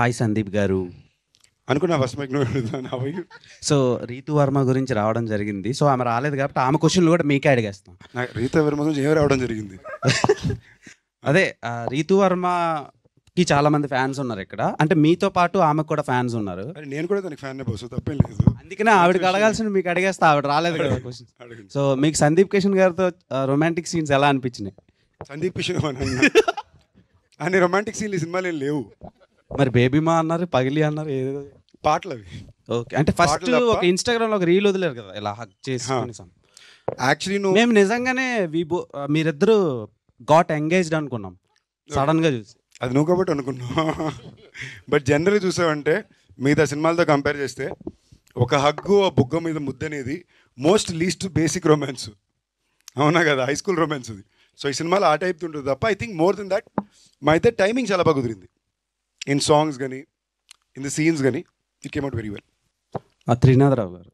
Hi Sandeep గారు. అనుకున్నా first mic నువ్వు అడుగుతాను. సో రీతు వర్మ గురించి రావడం జరిగింది. సో ఆమె రాలేదు కాబట్టి ఆమె క్వశ్చన్లు కూడా మీకే అడిగేస్తాం. నాకు రీతా వర్మ గురించి ఏం రావడం జరిగింది. అదే రీతు వర్మకి చాలా మంది ఫ్యాన్స్ ఉన్నారు ఇక్కడ. అంటే మీతో పాటు ఆమెకు కూడా ఫ్యాన్స్ ఉన్నారు. అరే నేను కూడా తనకి ఫ్యాన్ బస్సు, తప్పేం లేదు. అందుకనే ఆవిడకి అడగాల్సిన మీకు అడిగేస్తా. ఆవిడ రాలేదు కదా క్వశ్చన్. అడగండి. సో మీకు సందీప్ కిషన్ గారితో రొమాంటిక్ సీన్స్ ఎలా అనిపించినాయి? సందీప్ కిషన్ అన్ని రొమాంటిక్ సీన్లు ఈ సినిమాలు ఏం లేవు. మరి బేబీమా అన్నారు, పగిలి అన్నారు, ఏదో పాటలు అవి. ఓకే. అంటే ఫస్ట్ పాటలు తప్ప. ఒక ఇన్స్టాగ్రామ్లో ఒక రీల్ వదిలేరు కదా, ఇలా హక్ చేసి. యాక్చువల్లీ నువ్వు మేము నిజంగానే మీరిద్దరు గాట్ ఎంగేజ్డ్ అనుకున్నాం సడన్ గా చూసి. అది నువ్వు కాబట్టి అనుకున్నావు. బట్ జనరల్గా చూసావంటే మిగతా సినిమాలతో కంపేర్ చేస్తే ఒక హగ్గు, ఆ బుగ్గ మీద ముద్ద అనేది మోస్ట్ లీస్ట్ బేసిక్ రొమాన్స్. అవునా కదా, హై స్కూల్ రొమాన్స్ అది. సో ఈ సినిమాలో ఆ టైప్ ఉంటుంది తప్ప I think more than that మా అయితే టైమింగ్ చాలా బాగా కుదిరింది. ఇన్ సాంగ్స్ కానీ ఇన్ ది సీన్స్ కానీ it came out very well. Trinatha Rao గారు,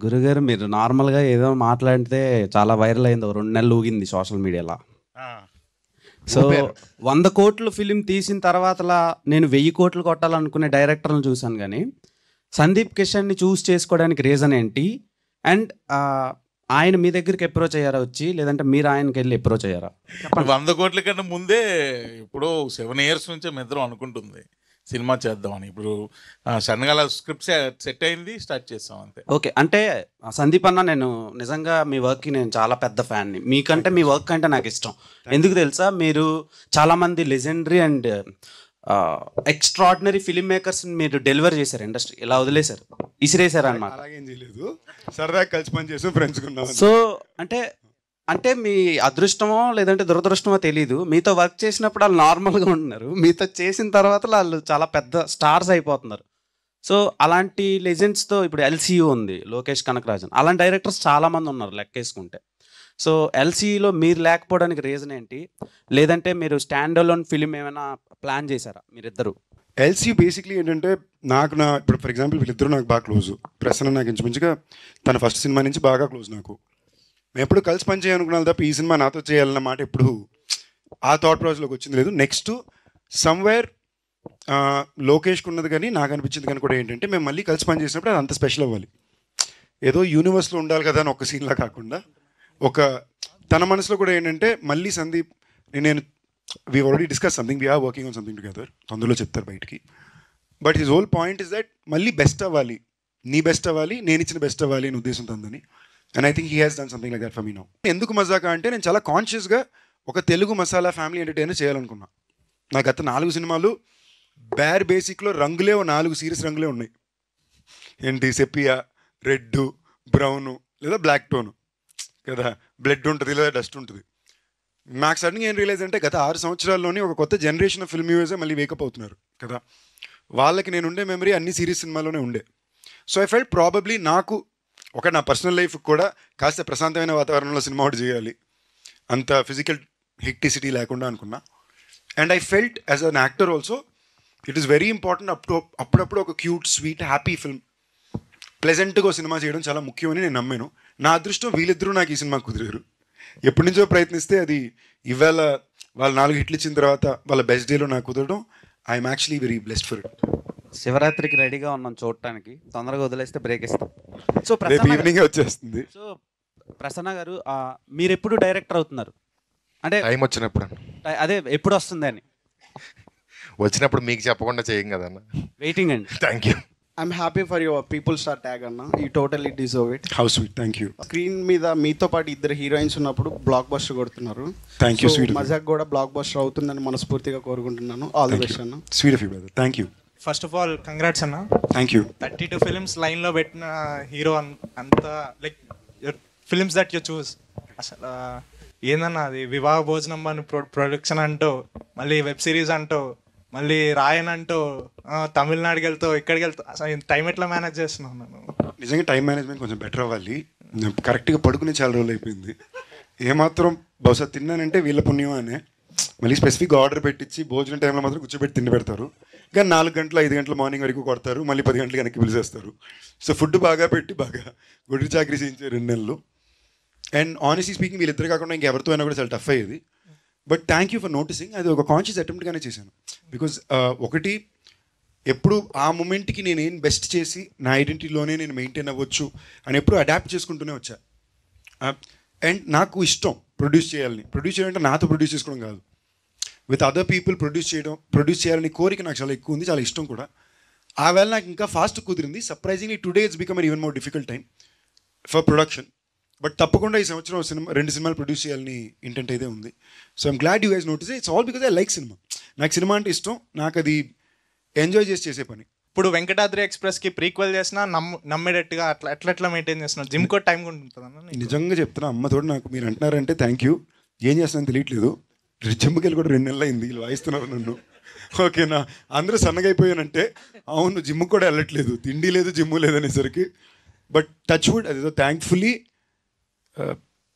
గురుగారు మీరు నార్మల్గా ఏదో మాట్లాడితే చాలా వైరల్ అయింది, 2 నెలలు ఊగింది సోషల్ మీడియాలో. సో 100 కోట్లు ఫిలిం తీసిన తర్వాతలా నేను 1000 కోట్లు కొట్టాలనుకునే డైరెక్టర్లను చూశాను, కానీ సందీప్ కిషన్ని చూస్ చేసుకోవడానికి రీజన్ ఏంటి? అండ్ ఆయన మీ దగ్గరికి అప్రోచ్ అయ్యారా వచ్చి, లేదంటే మీరు ఆయనకి వెళ్ళి అప్రోచ్ అయ్యారా? 100 కోట్ల కన్నా ముందే ఇప్పుడు 7 years నుంచే మీ ఇద్దరం అనుకుంటుంది సినిమా చేద్దామని. ఇప్పుడు సడన్గా స్క్రిప్ట్ సెట్ అయింది, స్టార్ట్ చేస్తాం అంతే. ఓకే. అంటే సందీప్ అన్న, నేను నిజంగా మీ వర్క్కి నేను చాలా పెద్ద ఫ్యాన్ని. మీకంటే మీ వర్క్ అంటే నాకు ఇష్టం. ఎందుకు తెలుసా, మీరు చాలామంది legendary and extraordinary film makers మీరు డెలివర్ చేశారు, ఇండస్ట్రీ ఇలా వదిలేశారు, ఇసిరేశారు అన్నమాట. అలాగేం చేయలేదు, సరదాగా కలిసి పని చేసాం, ఫ్రెండ్స్ ఉన్నాం. సో అంటే మీ అదృష్టమో లేదంటే దురదృష్టమో తెలీదు, మీతో వర్క్ చేసినప్పుడు వాళ్ళు నార్మల్గా ఉంటున్నారు, మీతో చేసిన తర్వాత వాళ్ళు చాలా పెద్ద స్టార్స్ అయిపోతున్నారు. సో అలాంటి లెజెండ్స్తో ఇప్పుడు ఎల్సీయూ ఉంది, లోకేష్ కనకరాజన్, అలాంటి డైరెక్టర్స్ చాలామంది ఉన్నారు లెక్కేసుకుంటే. సో ఎల్సీయూలో మీరు లేకపోవడానికి రీజన్ ఏంటి? లేదంటే మీరు స్టాండ్ అలోన్ ఫిలిం ఏమైనా ప్లాన్ చేశారా మీరిద్దరు? ఎల్సీ బేసిక్లీ ఏంటంటే ఇప్పుడు ఫర్ ఎగ్జాంపుల్ వీళ్ళిద్దరూ నాకు బాగా క్లోజు. ప్రసన్న నాకు ఇంచుమించుగా తన ఫస్ట్ సినిమా నుంచి బాగా క్లోజ్ నాకు. మేము ఎప్పుడు కలిసి పని చేయాలనుకున్నాను తప్ప ఈ సినిమా నాతో చేయాలన్న మాట ఎప్పుడు ఆ థాట్ ప్రాసెస్లోకి వచ్చింది లేదు. నెక్స్ట్ సమ్వేర్ లోకేష్కి ఉన్నది కానీ నాకు అనిపించింది కానీ కూడా ఏంటంటే, మేము మళ్ళీ కలిసి పని చేసినప్పుడు అది అంత స్పెషల్ అవ్వాలి. ఏదో యూనివర్స్లో ఉండాలి కదా అని ఒక సీన్లా కాకుండా, ఒక తన మనసులో కూడా ఏంటంటే మళ్ళీ సందీప్ నేను we already discuss something, we are working on something together, తొందరలో చెప్తారు బయటికి. But his whole point is that మళ్ళీ బెస్ట్ అవ్వాలి, నీ బెస్ట్ అవ్వాలి, నేను ఇచ్చిన బెస్ట్ అవ్వాలి అని ఉద్దేశం తందని. And I think he has done something like that for me now. ఎందుకు మజాకా అంటే, నేను చాలా కాన్షియస్గా ఒక తెలుగు మసాలా ఫ్యామిలీ ఎంటర్టైనర్ చేయాలనుకున్నా. నా గత 4 సినిమాలు బేసిక్లో రంగులే 4 సీరియస్ రంగులే ఉన్నాయి. ఏంటి, సెపియా, రెడ్, బ్రౌను లేదా బ్లాక్ టోను కదా, బ్లడ్ ఉంటుంది లేదా డస్ట్ ఉంటుంది. నాకు సడన్గా ఏం రియలైజ్ అంటే, గత 6 సంవత్సరాల్లోనే ఒక కొత్త జనరేషన్ ఆఫ్ ఫిల్మ్ వ్యూవర్సే మళ్ళీ వేకప్ అవుతున్నారు కదా. వాళ్ళకి నేను ఉండే మెమరీ అన్ని సీరియస్ సినిమాలోనే ఉండే. సో ఐ ఫెల్ట్ ప్రాబబ్లీ నాకు నా పర్సనల్ లైఫ్కి కూడా కాస్త ప్రశాంతమైన వాతావరణంలో సినిమా ఒకటి చేయాలి, అంత ఫిజికల్ హెక్టిసిటీ లేకుండా అనుకున్నా. And I felt as an actor also it is very important అప్పుడప్పుడు ఒక క్యూట్, స్వీట్, హ్యాపీ ఫిల్మ్, ప్లెజెంట్గా సినిమా చేయడం చాలా ముఖ్యమని నేను నమ్మాను. నా అదృష్టం వీళ్ళిద్దరూ నాకు ఈ సినిమా కుదిరారు. ఎప్పటి నుంచో ప్రయత్నిస్తే అది ఇవాళ వాళ్ళు 4 హిట్లు ఇచ్చిన తర్వాత వాళ్ళ బెస్ట్ డేలో నాకు కుదరడం, I'm actually very blessed for it. శివరాత్రికి రెడీగా ఉన్నాం చూడటానికి, తొందరగా వదిలేస్తే బ్రేక్ ఇస్తాం. సో రేపు ఈవినింగ్ వచ్చేస్తుంది. సో ప్రసన్న గారు, మీరు ఎప్పుడు డైరెక్టర్ అవుతున్నారు? అంటే టైం వచ్చినప్పుడు, అదే ఎప్పుడు వస్తుంది అని వచ్చినప్పుడు మీకు చెప్పకుండా చేయం కదన్న. వెయిటింగ్ అండి. Thank you. I'm happy for your people star tag అన్న. You totally deserve it. How sweet, thank you. Screen మీద మీతో పాటు 2 హీరోయిన్స్ ఉన్నప్పుడు బ్లాక్ బస్టర్ కొడుతున్నారు. Thank you sweet. మజాక్ కూడా బ్లాక్ బస్టర్ అవుతుందని మనస్ఫూర్తిగా కోరుకుంటున్నాను. ఆల్ ది బెస్ట్ అన్న. Sweet of you brother, thank you. First of all congrats అన్న. Thank you. 32 ఫిలిమ్స్ లైన్లో పెట్టిన హీరో అంత like films that you choose. అసలు ఏందన్నా అది, వివాహ భోజనం అని ప్రొడక్షన్ అంటూ, మళ్ళీ వెబ్ సిరీస్ అంటూ, మళ్ళీ రాయన్ అంటూ, తమిళనాడుకి వెళ్తూ, ఇక్కడికి వెళ్తూ, అసలు టైం ఎట్లా మేనేజ్ చేస్తున్నాను నేను? నిజంగా టైం మేనేజ్మెంట్ కొంచెం బెటర్ అవ్వాలి. కరెక్ట్గా పడుకునే చాలా రోజులు అయిపోయింది. ఏమాత్రం బహుశా తిన్నానంటే వీళ్ళ పుణ్యం అనే, మళ్ళీ స్పెసిఫిక్గా ఆర్డర్ పెట్టించి భోజనం టైంలో మాత్రం కూర్చోబెట్టి తిండి పెడతారు. కానీ 4 గంటలు 5 గంటల మార్నింగ్ వరకు కొడతారు, మళ్ళీ 10 గంటలకి వెనక్కి పిలిచేస్తారు. సో ఫుడ్ బాగా పెట్టి బాగా గుడి చాకరీ చేయించారు 2 నెలలు. అండ్ ఆనెస్ట్లీ స్పీకింగ్ వీళ్ళిద్దరు కాకుండా ఇంకెవరితో అయినా కూడా చాలా టఫ్ అయ్యేది. But thank you for noticing. అది ఒక కాన్షియస్ అటెంప్ట్గానే చేశాను. బికాజ్ ఒకటి ఎప్పుడు ఆ మూమెంట్కి నేను ఏం బెస్ట్ చేసి నా ఐడెంటిటీలోనే నేను మెయింటైన్ అవ్వచ్చు అని ఎప్పుడు అడాప్ట్ చేసుకుంటూనే వచ్చా. అండ్ నాకు ఇష్టం ప్రొడ్యూస్ చేయాలంటే నాతో ప్రొడ్యూస్ చేసుకోవడం కాదు, విత్ అదర్ పీపుల్ ప్రొడ్యూస్ చేయాలని కోరిక నాకు చాలా ఎక్కువ ఉంది, చాలా ఇష్టం కూడా. ఆ వేళ నాకు ఇంకా ఫాస్ట్ కుదిరింది. Surprisingly today it's become even more difficult time for production. But తప్పకుండా ఈ సంవత్సరం 2 సినిమాలు ప్రొడ్యూస్ చేయాలని ఇంటెంట్ అయితే ఉంది. So I'm glad you guys notice. It's all because I like cinema. నాకు సినిమా అంటే ఇష్టం, నాకు అది ఎంజాయ్ చేసే పని. ఇప్పుడు వెంకటాద్రి ఎక్స్ప్రెస్కి ప్రీక్వెల్ చేసినా నమ్మేటట్టుగా అట్లా మెయింటైన్ చేస్తున్నారు. జిమ్ కూడా టైం కూడా ఉంటుంది. నిజంగా చెప్తున్నా, అమ్మతో నాకు మీరు అంటున్నారంటే థ్యాంక్ యూ. ఏం చేస్తున్నాను తెలియట్లేదు. జిమ్కి వెళ్ళి కూడా 2 నెలలు అయింది, వీళ్ళు వాయిస్తున్నారు నన్ను. ఓకేనా, అందరూ సన్నగా అయిపోయానంటే అవును, జిమ్కి కూడా వెళ్ళట్లేదు, తిండి లేదు జిమ్ లేదనేసరికి. బట్ టచ్ వుడ్, అదేదో thankfully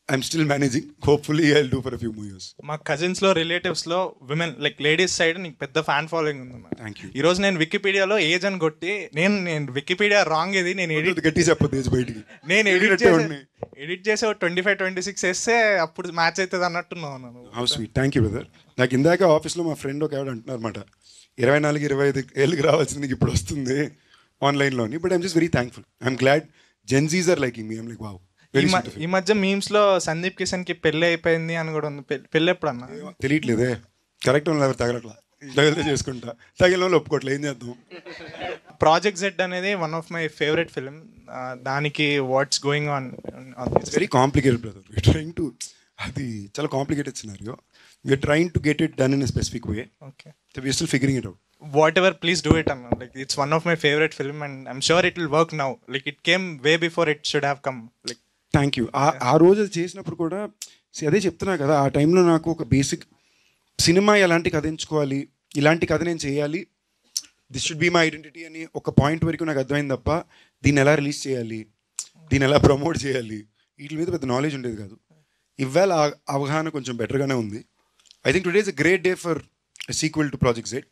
I'm still managing. Hopefully I will do for a few more years. మా కజిన్స్లో రిలేటివ్స్లో విమెన్ లైక్ లేడీస్ సైడ్ నీకు పెద్ద ఫ్యాన్ ఫాలోయింగ్ ఉంది. Thank you. ఈరోజు నేను వికీపీడియాలో ఏజ్ అని కొట్టి నేను వికీపీడియా రాంగ్ ఇది నేను గట్టి చెప్పదు ఏజ్ బయటికి. నేను ఎడిట్ చేసి 25-26 వేస్తే అప్పుడు మ్యాచ్ అవుతుంది అన్నట్టున్నాను. How sweet, thank you brother. నాకు ఇందాక ఆఫీస్లో మా ఫ్రెండ్ ఒక ఆవిడ అంటున్నారు అనమాట, 24-25 ఏళ్ళకి రావాల్సింది నీకు ఇప్పుడు వస్తుంది ఆన్లైన్లోని. But I'm just very thankful. I'm glad Gen Zs are liking me. I'm like wow. ఈ మధ్య మీమ్స్ లో సందీప్ కిషన్ కి పెళ్లి అయిపోయింది అని కూడా ఉంది. పెళ్లి ఎప్పుడన్నా తెలియట్లేదే. కరెక్ట్ ఎవరు తగలట్లా, తగిలితే చేసుకుంటా, తగిలిన వాళ్ళు ఒప్పుకోవట్లేదు, ఏం చేద్దాం. ప్రాజెక్ట్ జెడ్ అనేది one of my favourite film. దానికి what's going on? Very complicated brother. We're trying to, అది చాలా complicated scenario. We're trying to get it done in a specific way. Okay, so we're still figuring it out. Whatever, please do it. Like, it's one of my favorite film and I'm sure it will work now. Like, it came way before it should have come. Like, thank you. ఆ రోజు అది చేసినప్పుడు కూడా అదే చెప్తున్నా కదా, ఆ టైంలో నాకు ఒక బేసిక్ సినిమా ఎలాంటి కథ ఎంచుకోవాలి, ఇలాంటి కథ నేను చేయాలి, this should be my identity అని ఒక పాయింట్ వరకు నాకు అర్థమైంది తప్ప దీన్ని ఎలా రిలీజ్ చేయాలి, దీన్ని ఎలా ప్రమోట్ చేయాలి, వీటి మీద పెద్ద నాలెడ్జ్ ఉండేది కాదు. ఇవాళ అవగాహన కొంచెం బెటర్గానే ఉంది. I think today is a great day for sequel to Project Z.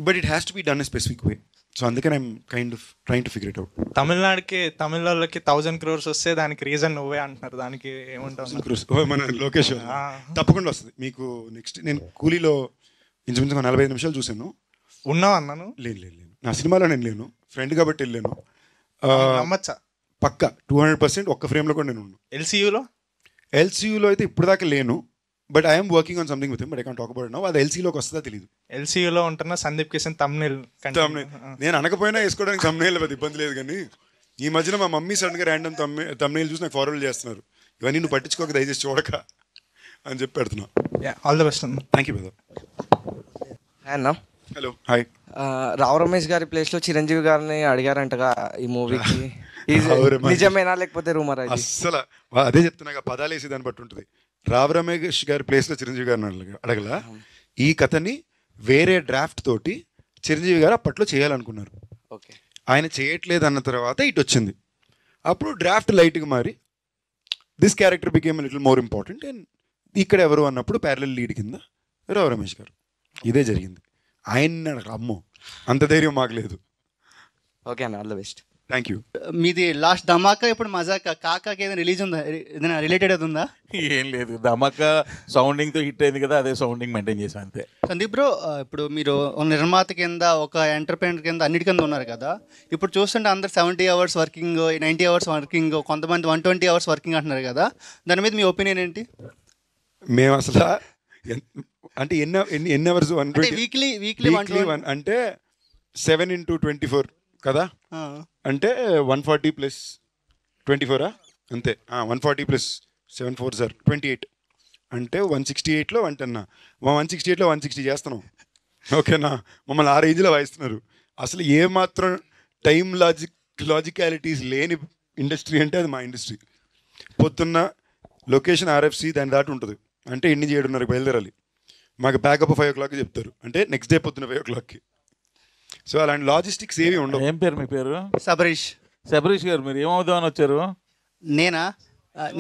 But it has to be done a specific way. So అందుకని I'm kind of trying to figure it out. తమిళ వాళ్ళకి 1000 crores వస్తే దానికి reason నువ్వే అంటున్నారు. దానికి ఏమంటావు? మన లోకేష్ తప్పకుండా వస్తుంది మీకు. నెక్స్ట్ నేను కూలీలో ఇంచుమించుగా 45 నిమిషాలు చూశాను. ఉన్నావు అన్నాను. లేను, నా సినిమాలో నేను లేను, ఫ్రెండ్ కాబట్టి వెళ్ళాను. నమ్మచ్చా? పక్కా 200% ఒక్క ఫ్రేమ్లో కూడా నేను ఉన్నాను. ఎల్సీయూలో అయితే ఇప్పుడు దాకా లేను. But I'm working on something with him, but I can't talk about now. అది ఎల్సీలోకి వస్తుందా తెలియదు. ఎల్సీయూలో ఉంటున్న సందీప్ కిషన్ thumbnail నేను అనకపోయినా వేసుకోవడానికి thumbnail పెద్ద ఇబ్బంది లేదు. కానీ ఈ మధ్యన మా మమ్మీ సడన్గా ర్యాండమ్ thumbnail చూసి నాకు ఫార్వర్డ్ చేస్తున్నారు, ఇవన్నీ నువ్వు పట్టించుకోక దయచేసి చూడక అని చెప్పి పెడుతున్నా. All the best. Thank you brother. అన్నా, హలో, హాయ్. రావు రమేష్ గారి ప్లేస్లో చిరంజీవి గారిని అడిగారంటగా ఈ మూవీకి. నిజమేనా లేకపోతే రూమర్? అస్సలు అదే చెప్తున్నా, పదాలు వేసి దాన్ని బట్టి ఉంటుంది. రావు రమేష్ గారి ప్లేస్లో చిరంజీవి గారిని అడగల. ఈ కథని వేరే డ్రాఫ్ట్ తోటి చిరంజీవి గారు అప్పట్లో చేయాలనుకున్నారు. ఓకే, ఆయన చేయట్లేదు అన్న తర్వాత ఇటు వచ్చింది. అప్పుడు డ్రాఫ్ట్ లైట్గా మారి this character became little more important. And ఇక్కడ ఎవరు అన్నప్పుడు ప్యారలల్ లీడ్ కింద రావు రమేష్ గారు. ఇదే జరిగింది. ఆయన అమ్మో అంత ధైర్యం మాకు లేదు. ఓకే అన్న, all the best. Thank you. మీది లాస్ట్ ధమాకా, ఇప్పుడు మజాకా, కాకాకి ఏదైనా రిలీజ్ ఉందా? ఏదైనా రిలేటెడ్ అది ఉందా? ఏం లేదు, ధమాకా సౌండింగ్తో హిట్ అయింది కదా, అదే సౌండింగ్ మెయింటైన్ చేసాం అంతే. సందీప్ బ్రో, ఇప్పుడు మీరు నిర్మాత కింద, ఒక ఎంటర్ప్రైనర్ కింద, అన్నిటి కింద ఉన్నారు కదా. ఇప్పుడు చూస్తుంటే అందరు 70 hours వర్కింగ్, 90 hours వర్కింగ్, కొంతమంది 120 hours వర్కింగ్ అంటున్నారు కదా. దాని మీద మీ ఒపీనియన్ ఏంటి? మేము అసలు అంటే ఎన్ని అవర్స్? వీక్లీ అంటే 7 into 24 కదా, అంటే 140 + 24 అంతే. 140 + 7 4 28 అంటే 168లో అంటన్నా. 168లో 160 చేస్తున్నాం. ఓకేనా, మమ్మల్ని ఆ రేంజ్లో వాయిస్తున్నారు. అసలు ఏమాత్రం టైం లాజికాలిటీస్ లేని ఇండస్ట్రీ అంటే అది మా ఇండస్ట్రీ. పొద్దున్న లొకేషన్ RFC దాని దాటి ఉంటుంది, అంటే 7:30 బయలుదేరాలి. మాకు బ్యాకప్ 5 o'clock చెప్తారు, అంటే నెక్స్ట్ డే పొద్దున్న 5 o'clock. సో అలాంటి లాజిస్టిక్స్ ఏమి ఉండవు. ఏం పేరు మీ పేరు? శబరీష్ గారు. మీరు ఏమవుదామని వచ్చారు?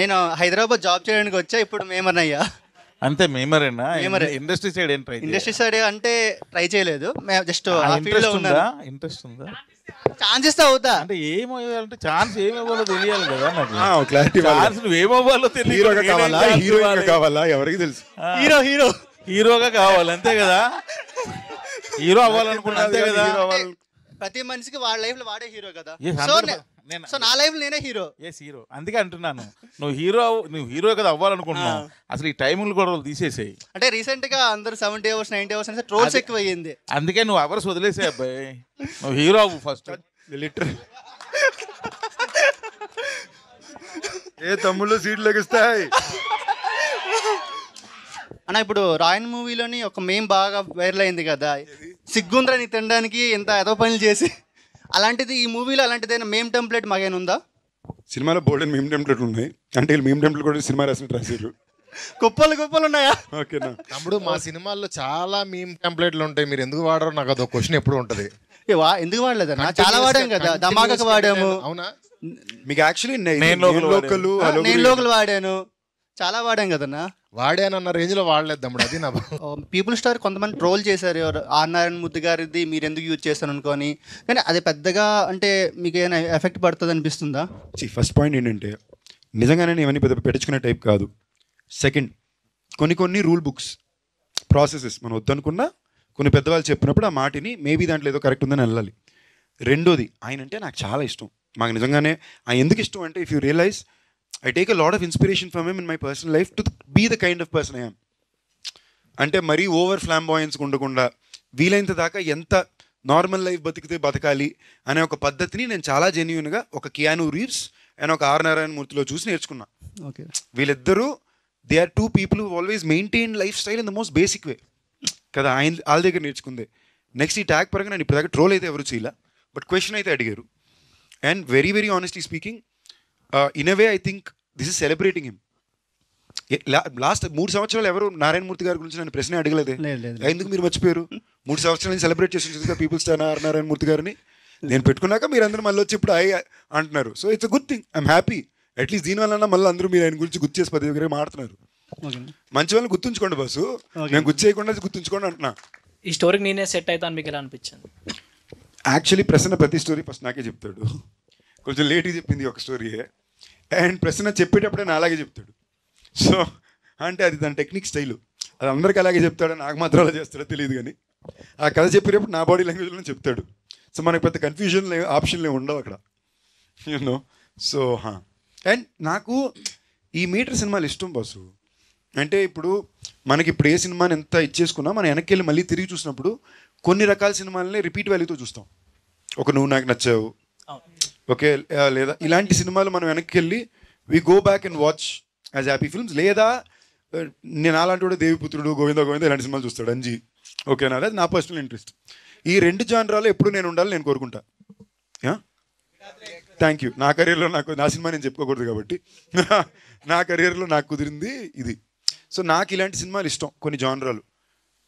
నేను హైదరాబాద్ జాబ్ చేయడానికి వచ్చా. ఇప్పుడు మేమర్నయ్యా. అంతే, మేమరేనా? ఇండస్ట్రీ సైడ్ ఏం ట్రై? ఇండస్ట్రీ సైడ్ అంటే ట్రై చేయలేదు, జస్ట్ ఇంట్రెస్ట్ ఉందా? ఛాన్సెస్ అవుతా అంటే ఏమవ్వాలంటే ఛాన్స్ ఏమవ్వాలో తెలియాలి కదా నాకు. క్లారిటీ. ఛాన్స్ ఏమవ్వాలో తెలియదు. కావాలా ఎవరికి తెలుసు. హీరోగా కావాలి అంతే కదా. హీరో అవ్వాలనుకున్నా అంతే కదా. హీరో అవ్వాలి. ప్రతి మనిషికి వాళ్ళ లైఫ్ లో వాడే హీరో కదా. Yes, so 100%. సో నా లైఫ్ నేనే హీరో. హీరో అందుకే అంటున్నాను, నువ్వు హీరో కదా అవ్వాలనుకుంటున్నావు, అసలు ఈ టైములు కూడా తీసేసేయి. అంటే రీసెంట్ గా అందరు 70 hours 90 hours అంటే ట్రోల్స్ ఎక్కువ అయ్యింది. అందుకే నువ్వు అవర్స్ వదిలేసే అబ్బాయి, నువ్వు హీరో అవ్వు ఫస్ట్. లిటర్ ఏ తమ్ముళ్ళు సీట్లు లెగిస్తాయి. అన్న ఇప్పుడు రాయన్ మూవీలోని ఒక మేం బాగా వైరల్ అయింది కదా, సిగ్గుంద్రని తినడానికి ఎంత ఏదో పనులు చేసి, అలాంటిది ఈ మూవీలో అలాంటిదైనా మేమ్ టెంప్లెట్ మాకేనా ఉందా? సినిమాలో బోల్డెన్ మీమ్ టెంప్లెట్లు ఉన్నాయి, అంటే వీళ్ళు మీమ్ టెంప్లెట్ కూడా సినిమా రాసినట్టు రాశారు. కుప్పలు ఉన్నాయా? ఓకేనా తమ్ముడు, మా సినిమాల్లో చాలా మీమ్ టెంప్లెట్లు ఉంటాయి, మీరు ఎందుకు వాడరో నాకు అదొక క్వశ్చన్ ఎప్పుడు ఉంటుంది. ఎందుకు వాడలేదన్నా? చాలా వాడాము కదా, ధమాకాకు వాడాము. అవునా? మీకు యాక్చువల్లీ నేను లోకల్ వాడాను, చాలా వాడాం కదన్నా. వాడానన్న రేంజ్ లో వాడలేదు తమ్ముడు, అది నా పీపుల్ స్టార్ కొంతమంది ట్రోల్ చేశారు, ఆర్ నారాయణ మూర్తి గారిది మీరు ఎందుకు యూజ్ చేస్తాను అనుకోని. కానీ అది పెద్దగా అంటే మీకు ఏమైనా ఎఫెక్ట్ పడుతుంది అనిపిస్తుందా? ఫస్ట్ పాయింట్ ఏంటంటే నిజంగానే నేను ఇవన్నీ పెద్ద పెట్టించుకునే టైప్ కాదు. సెకండ్, కొన్ని రూల్ బుక్స్ ప్రాసెసెస్ మనం వద్దనుకున్నా కొన్ని పెద్దవాళ్ళు చెప్పినప్పుడు ఆ మాటిని మేబీ దాంట్లో ఏదో కరెక్ట్ ఉందని వెళ్ళాలి. రెండోది, ఆయన అంటే నాకు చాలా ఇష్టం. మాకు నిజంగానే ఆయన ఎందుకు ఇష్టం అంటే, if you realise I take a lot of inspiration from him in my personal life to be the kind of person I am. అంటే మరీ ఓవర్ ఫ్లాంబాయన్స్ ఉండకుండా వీలైనంత దాకా ఎంత నార్మల్ లైఫ్ బతకాలి అనే ఒక పద్ధతిని నేను చాలా జెన్యూన్గా ఒక కియాను రీవ్స్ అండ్ ఒక ఆర్ నారాయణ మూర్తిలో చూసి నేర్చుకున్నా. ఓకే, వీళ్ళిద్దరూ they are 2 people who always maintain lifestyle in the most basic way కదా. వాళ్ళ దగ్గర నేర్చుకుందే. నెక్స్ట్ ఈ ట్యాగ్ పరంగా నేను ఇప్పటిదాకా ట్రోల్ అయితే ఎవరు చేయలే, బట్ క్వశ్చన్ అయితే అడిగారు. And very very honestly speaking, in a way I think this is celebrating him. Last 3 సంవత్సరాలు ఎవరు నారాయణమూర్తి గారి గురించి నన్ను ప్రశ్న అడగలేదే. ఎందుకు మీరు మర్చిపోయారు? 3 సంవత్సరాల నుంచి సెలబ్రేట్ చేసి పీపుల్ స్టార్ నారాయణమూర్తి గారిని నేను పెట్టుకున్నాక మీరు అందరూ మళ్ళీ వచ్చి ఇప్పుడు అంటున్నారు. So it's a good thing, I'm happy. At least దీనివల్ల మళ్ళీ అందరూ మీరు ఆయన గురించి గుర్తు చేసి 10 దగ్గర మాట్లాడుతున్నారు. మంచి వాళ్ళని గుర్తుంచుకోండి బస్సు, నేను గుర్తు చేయకుండా గుర్తుంచుకోండి అంటున్నా. ఈ స్టోరీకి నేనే సెట్ అవుతాను మీకు ఎలా అనిపించింది? యాక్చువల్లీ ప్రశ్న ప్రతి స్టోరీ ఫస్ట్ నాకే చెప్తాడు. కొంచెం లేట్గా చెప్పింది ఒక స్టోరీయే, అండ్ ప్రశ్న చెప్పేటప్పుడే నా అలాగే చెప్తాడు. సో అంటే అది దాని టెక్నిక్ స్టైలు, అది అందరికీ అలాగే చెప్తాడు, నాకు మాత్రం అలా చేస్తాడో తెలియదు. కానీ ఆ కథ చెప్పేటప్పుడు నా బాడీ లాంగ్వేజ్లో చెప్తాడు. సో మనకు పెద్ద కన్ఫ్యూజన్ ఆప్షన్లే ఉండవు అక్కడ, యూనో. సో అండ్ నాకు ఈ మీటర్ సినిమాలు ఇష్టం బాసు. అంటే ఇప్పుడు మనకి ఇప్పుడు ఏ సినిమాని ఎంత ఇచ్చేసుకున్నా మనం వెనక్కి వెళ్ళి మళ్ళీ తిరిగి చూసినప్పుడు కొన్ని రకాల సినిమాలని రిపీట్ వాల్యూతో చూస్తాం. ఒక నువ్వు నాకు నచ్చావు, ఓకే, లేదా ఇలాంటి సినిమాలు మనం వెనక్కి వెళ్ళి we go back and watch as happy films. లేదా నేను అలాంటి కూడా దేవిపుత్రుడు, గోవింద ఇలాంటి సినిమాలు చూస్తాడు, అంజీ, ఓకేనా. అది నా పర్సనల్ ఇంట్రెస్ట్. ఈ 2 జానరాలు ఎప్పుడు నేను ఉండాలి నేను కోరుకుంటా. Thank you. నా కెరీర్లో నా సినిమా నేను చెప్పుకోకూడదు కాబట్టి నా కెరీర్లో నాకు కుదిరింది ఇది. సో నాకు ఇలాంటి సినిమాలు ఇష్టం, కొన్ని జానరాలు.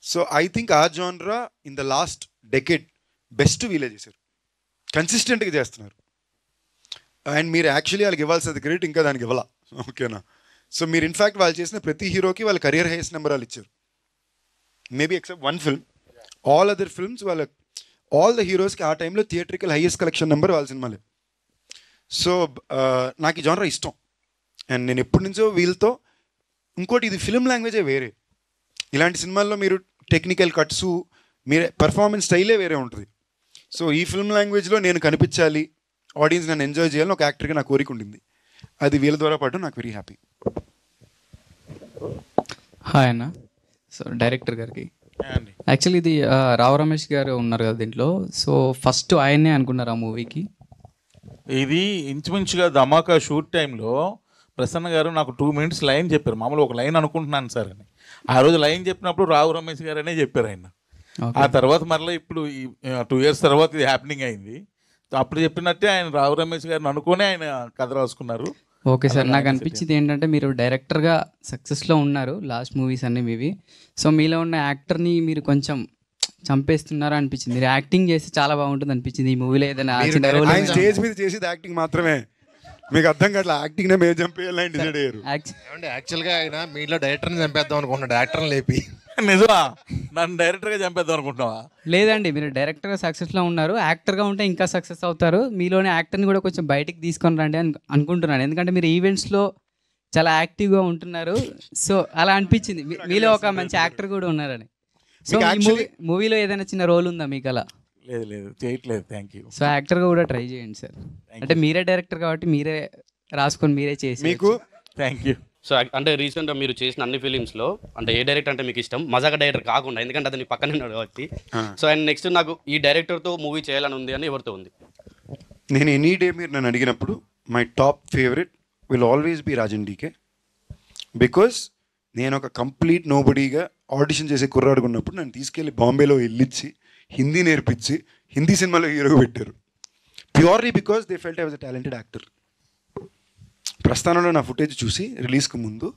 సో ఐ థింక్ ఆ జానరా in the last decade best వీలే చేశారు, కన్సిస్టెంట్గా చేస్తున్నారు. అండ్ మీరు యాక్చువల్లీ వాళ్ళకి ఇవ్వాల్సిన క్రెడిట్ ఇంకా దానికి ఇవ్వాలా, ఓకేనా. సో మీరు ఇన్ఫ్యాక్ట్ వాళ్ళు చేసిన ప్రతి హీరోకి వాళ్ళ కెరియర్ హైయెస్ట్ నెంబర్ వాళ్ళు ఇచ్చారు, maybe except 1 film. All other films వాళ్ళ ఆల్ ద హీరోస్కి ఆ టైంలో థియేట్రికల్ హైయెస్ట్ కలెక్షన్ నెంబర్ వాళ్ళ సినిమాలే. సో నాకు ఈ జానరా ఇష్టం. అండ్ నేను ఎప్పటి నుంచో వీళ్ళతో, ఇంకోటి ఇది ఫిల్మ్ లాంగ్వేజే వేరే. ఇలాంటి సినిమాల్లో మీరు టెక్నికల్ కట్స్, మీరు పర్ఫార్మెన్స్ స్టైలే వేరే ఉంటుంది. సో ఈ ఫిల్మ్ లాంగ్వేజ్లో నేను కనిపించాలి, ఆడియన్స్ నన్ను ఎంజాయ్ చేయాలని ఒక యాక్టర్గా నా కోరిక ఉండింది. అది వీళ్ళ ద్వారా పాటు నాకు వెరీ హ్యాపీ. హాయ్ అన్న. సో డైరెక్టర్ గారికి యాక్చువల్లీ ఇది రావు రమేష్ గారు ఉన్నారు కదా దీంట్లో, సో ఫస్ట్ ఆయన్నే అనుకున్నారు ఆ మూవీకి. ఇది ఇంచుమించుగా ధమాకా షూట్ టైంలో ప్రసన్న గారు నాకు 2 minutes లైన్ చెప్పారు. మామూలు ఒక లైన్ అనుకుంటున్నాను సార్ అని. ఆ రోజు లైన్ చెప్పినప్పుడు రావు రమేష్ గారు అనే చెప్పారు ఆయన. ఆ తర్వాత మరలా ఇప్పుడు 2 years తర్వాత ఇది హ్యాపెనింగ్ అయింది. అప్పుడు చెప్పినట్టే ఆయన రావు రమేష్ గారిని అనుకునే ఆయన కథ రాసుకున్నారు. ఓకే సార్, నాకు అనిపించింది ఏంటంటే మీరు డైరెక్టర్గా సక్సెస్లో ఉన్నారు, లాస్ట్ మూవీస్ అన్నీ మీవి. సో మీలో ఉన్న యాక్టర్ని మీరు కొంచెం చంపేస్తున్నారు అనిపించింది. మీరు యాక్టింగ్ చేస్తే చాలా బాగుంటుంది అనిపించింది ఈ మూవీలో. ఏదైనా స్టేజ్ మీద చేసేది యాక్టింగ్ మాత్రమే, మీకు అర్థం కావట్లా. యాక్టింగ్ మేము చంపేయాలని డిసైడ్ అయ్యారు. యాక్చువల్గా ఆయన మీలో డైరెక్టర్ని చంపేద్దాం అనుకుంటున్నాడు, యాక్టర్ని లేపి. నిజమా? నన్ను డైరెక్టర్గా చంపేద్దాం అనుకుంటున్నావా? లేదండి, మీరు డైరెక్టర్గా సక్సెస్లో ఉన్నారు, యాక్టర్గా ఉంటే ఇంకా సక్సెస్ అవుతారు. మీలోని యాక్టర్ని కూడా కొంచెం బయటికి తీసుకొని రండి అనుకుంటున్నాను. ఎందుకంటే మీరు ఈవెంట్స్లో చాలా యాక్టివ్గా ఉంటున్నారు. సో అలా అనిపించింది మీలో ఒక మంచి యాక్టర్ కూడా ఉన్నారని. సో మూవీలో ఏదైనా చిన్న రోల్ ఉందా మీకు అలా? లేదు లేదు చేయట్లేదు. Thank you. సో యాక్టర్గా కూడా ట్రై చేయండి సార్. అంటే మీరే డైరెక్టర్ కాబట్టి మీరే రాసుకొని మీరే చేసి మీకు. Thank you. సో అంటే రీసెంట్గా మీరు చేసిన అన్ని ఫిలిమ్స్లో అంటే ఏ డైరెక్టర్ అంటే మీకు ఇష్టం? మజాక డైరెక్టర్ కాకుండా, ఎందుకంటే అతని పక్కనే ఉన్నాడు కాబట్టి. సో అండ్ నెక్స్ట్ నాకు ఈ డైరెక్టర్తో మూవీ చేయాలని ఉంది అని ఎవరితో ఉంది? నేను ఎనీ డే మీరు నన్ను అడిగినప్పుడు my top favourite will always be Rajan DK. Because నేను ఒక కంప్లీట్ నోబడీగా ఆడిషన్ చేసే కుర్రాడు ఉన్నప్పుడు నన్ను తీసుకెళ్ళి బాంబేలో వెళ్ళిచ్చి హిందీ నేర్పించి హిందీ సినిమాలో హీరోగా పెట్టారు. Purely because they felt I was a talented actor. ప్రస్థానంలో నా ఫుటేజ్ చూసి రిలీజ్కి ముందు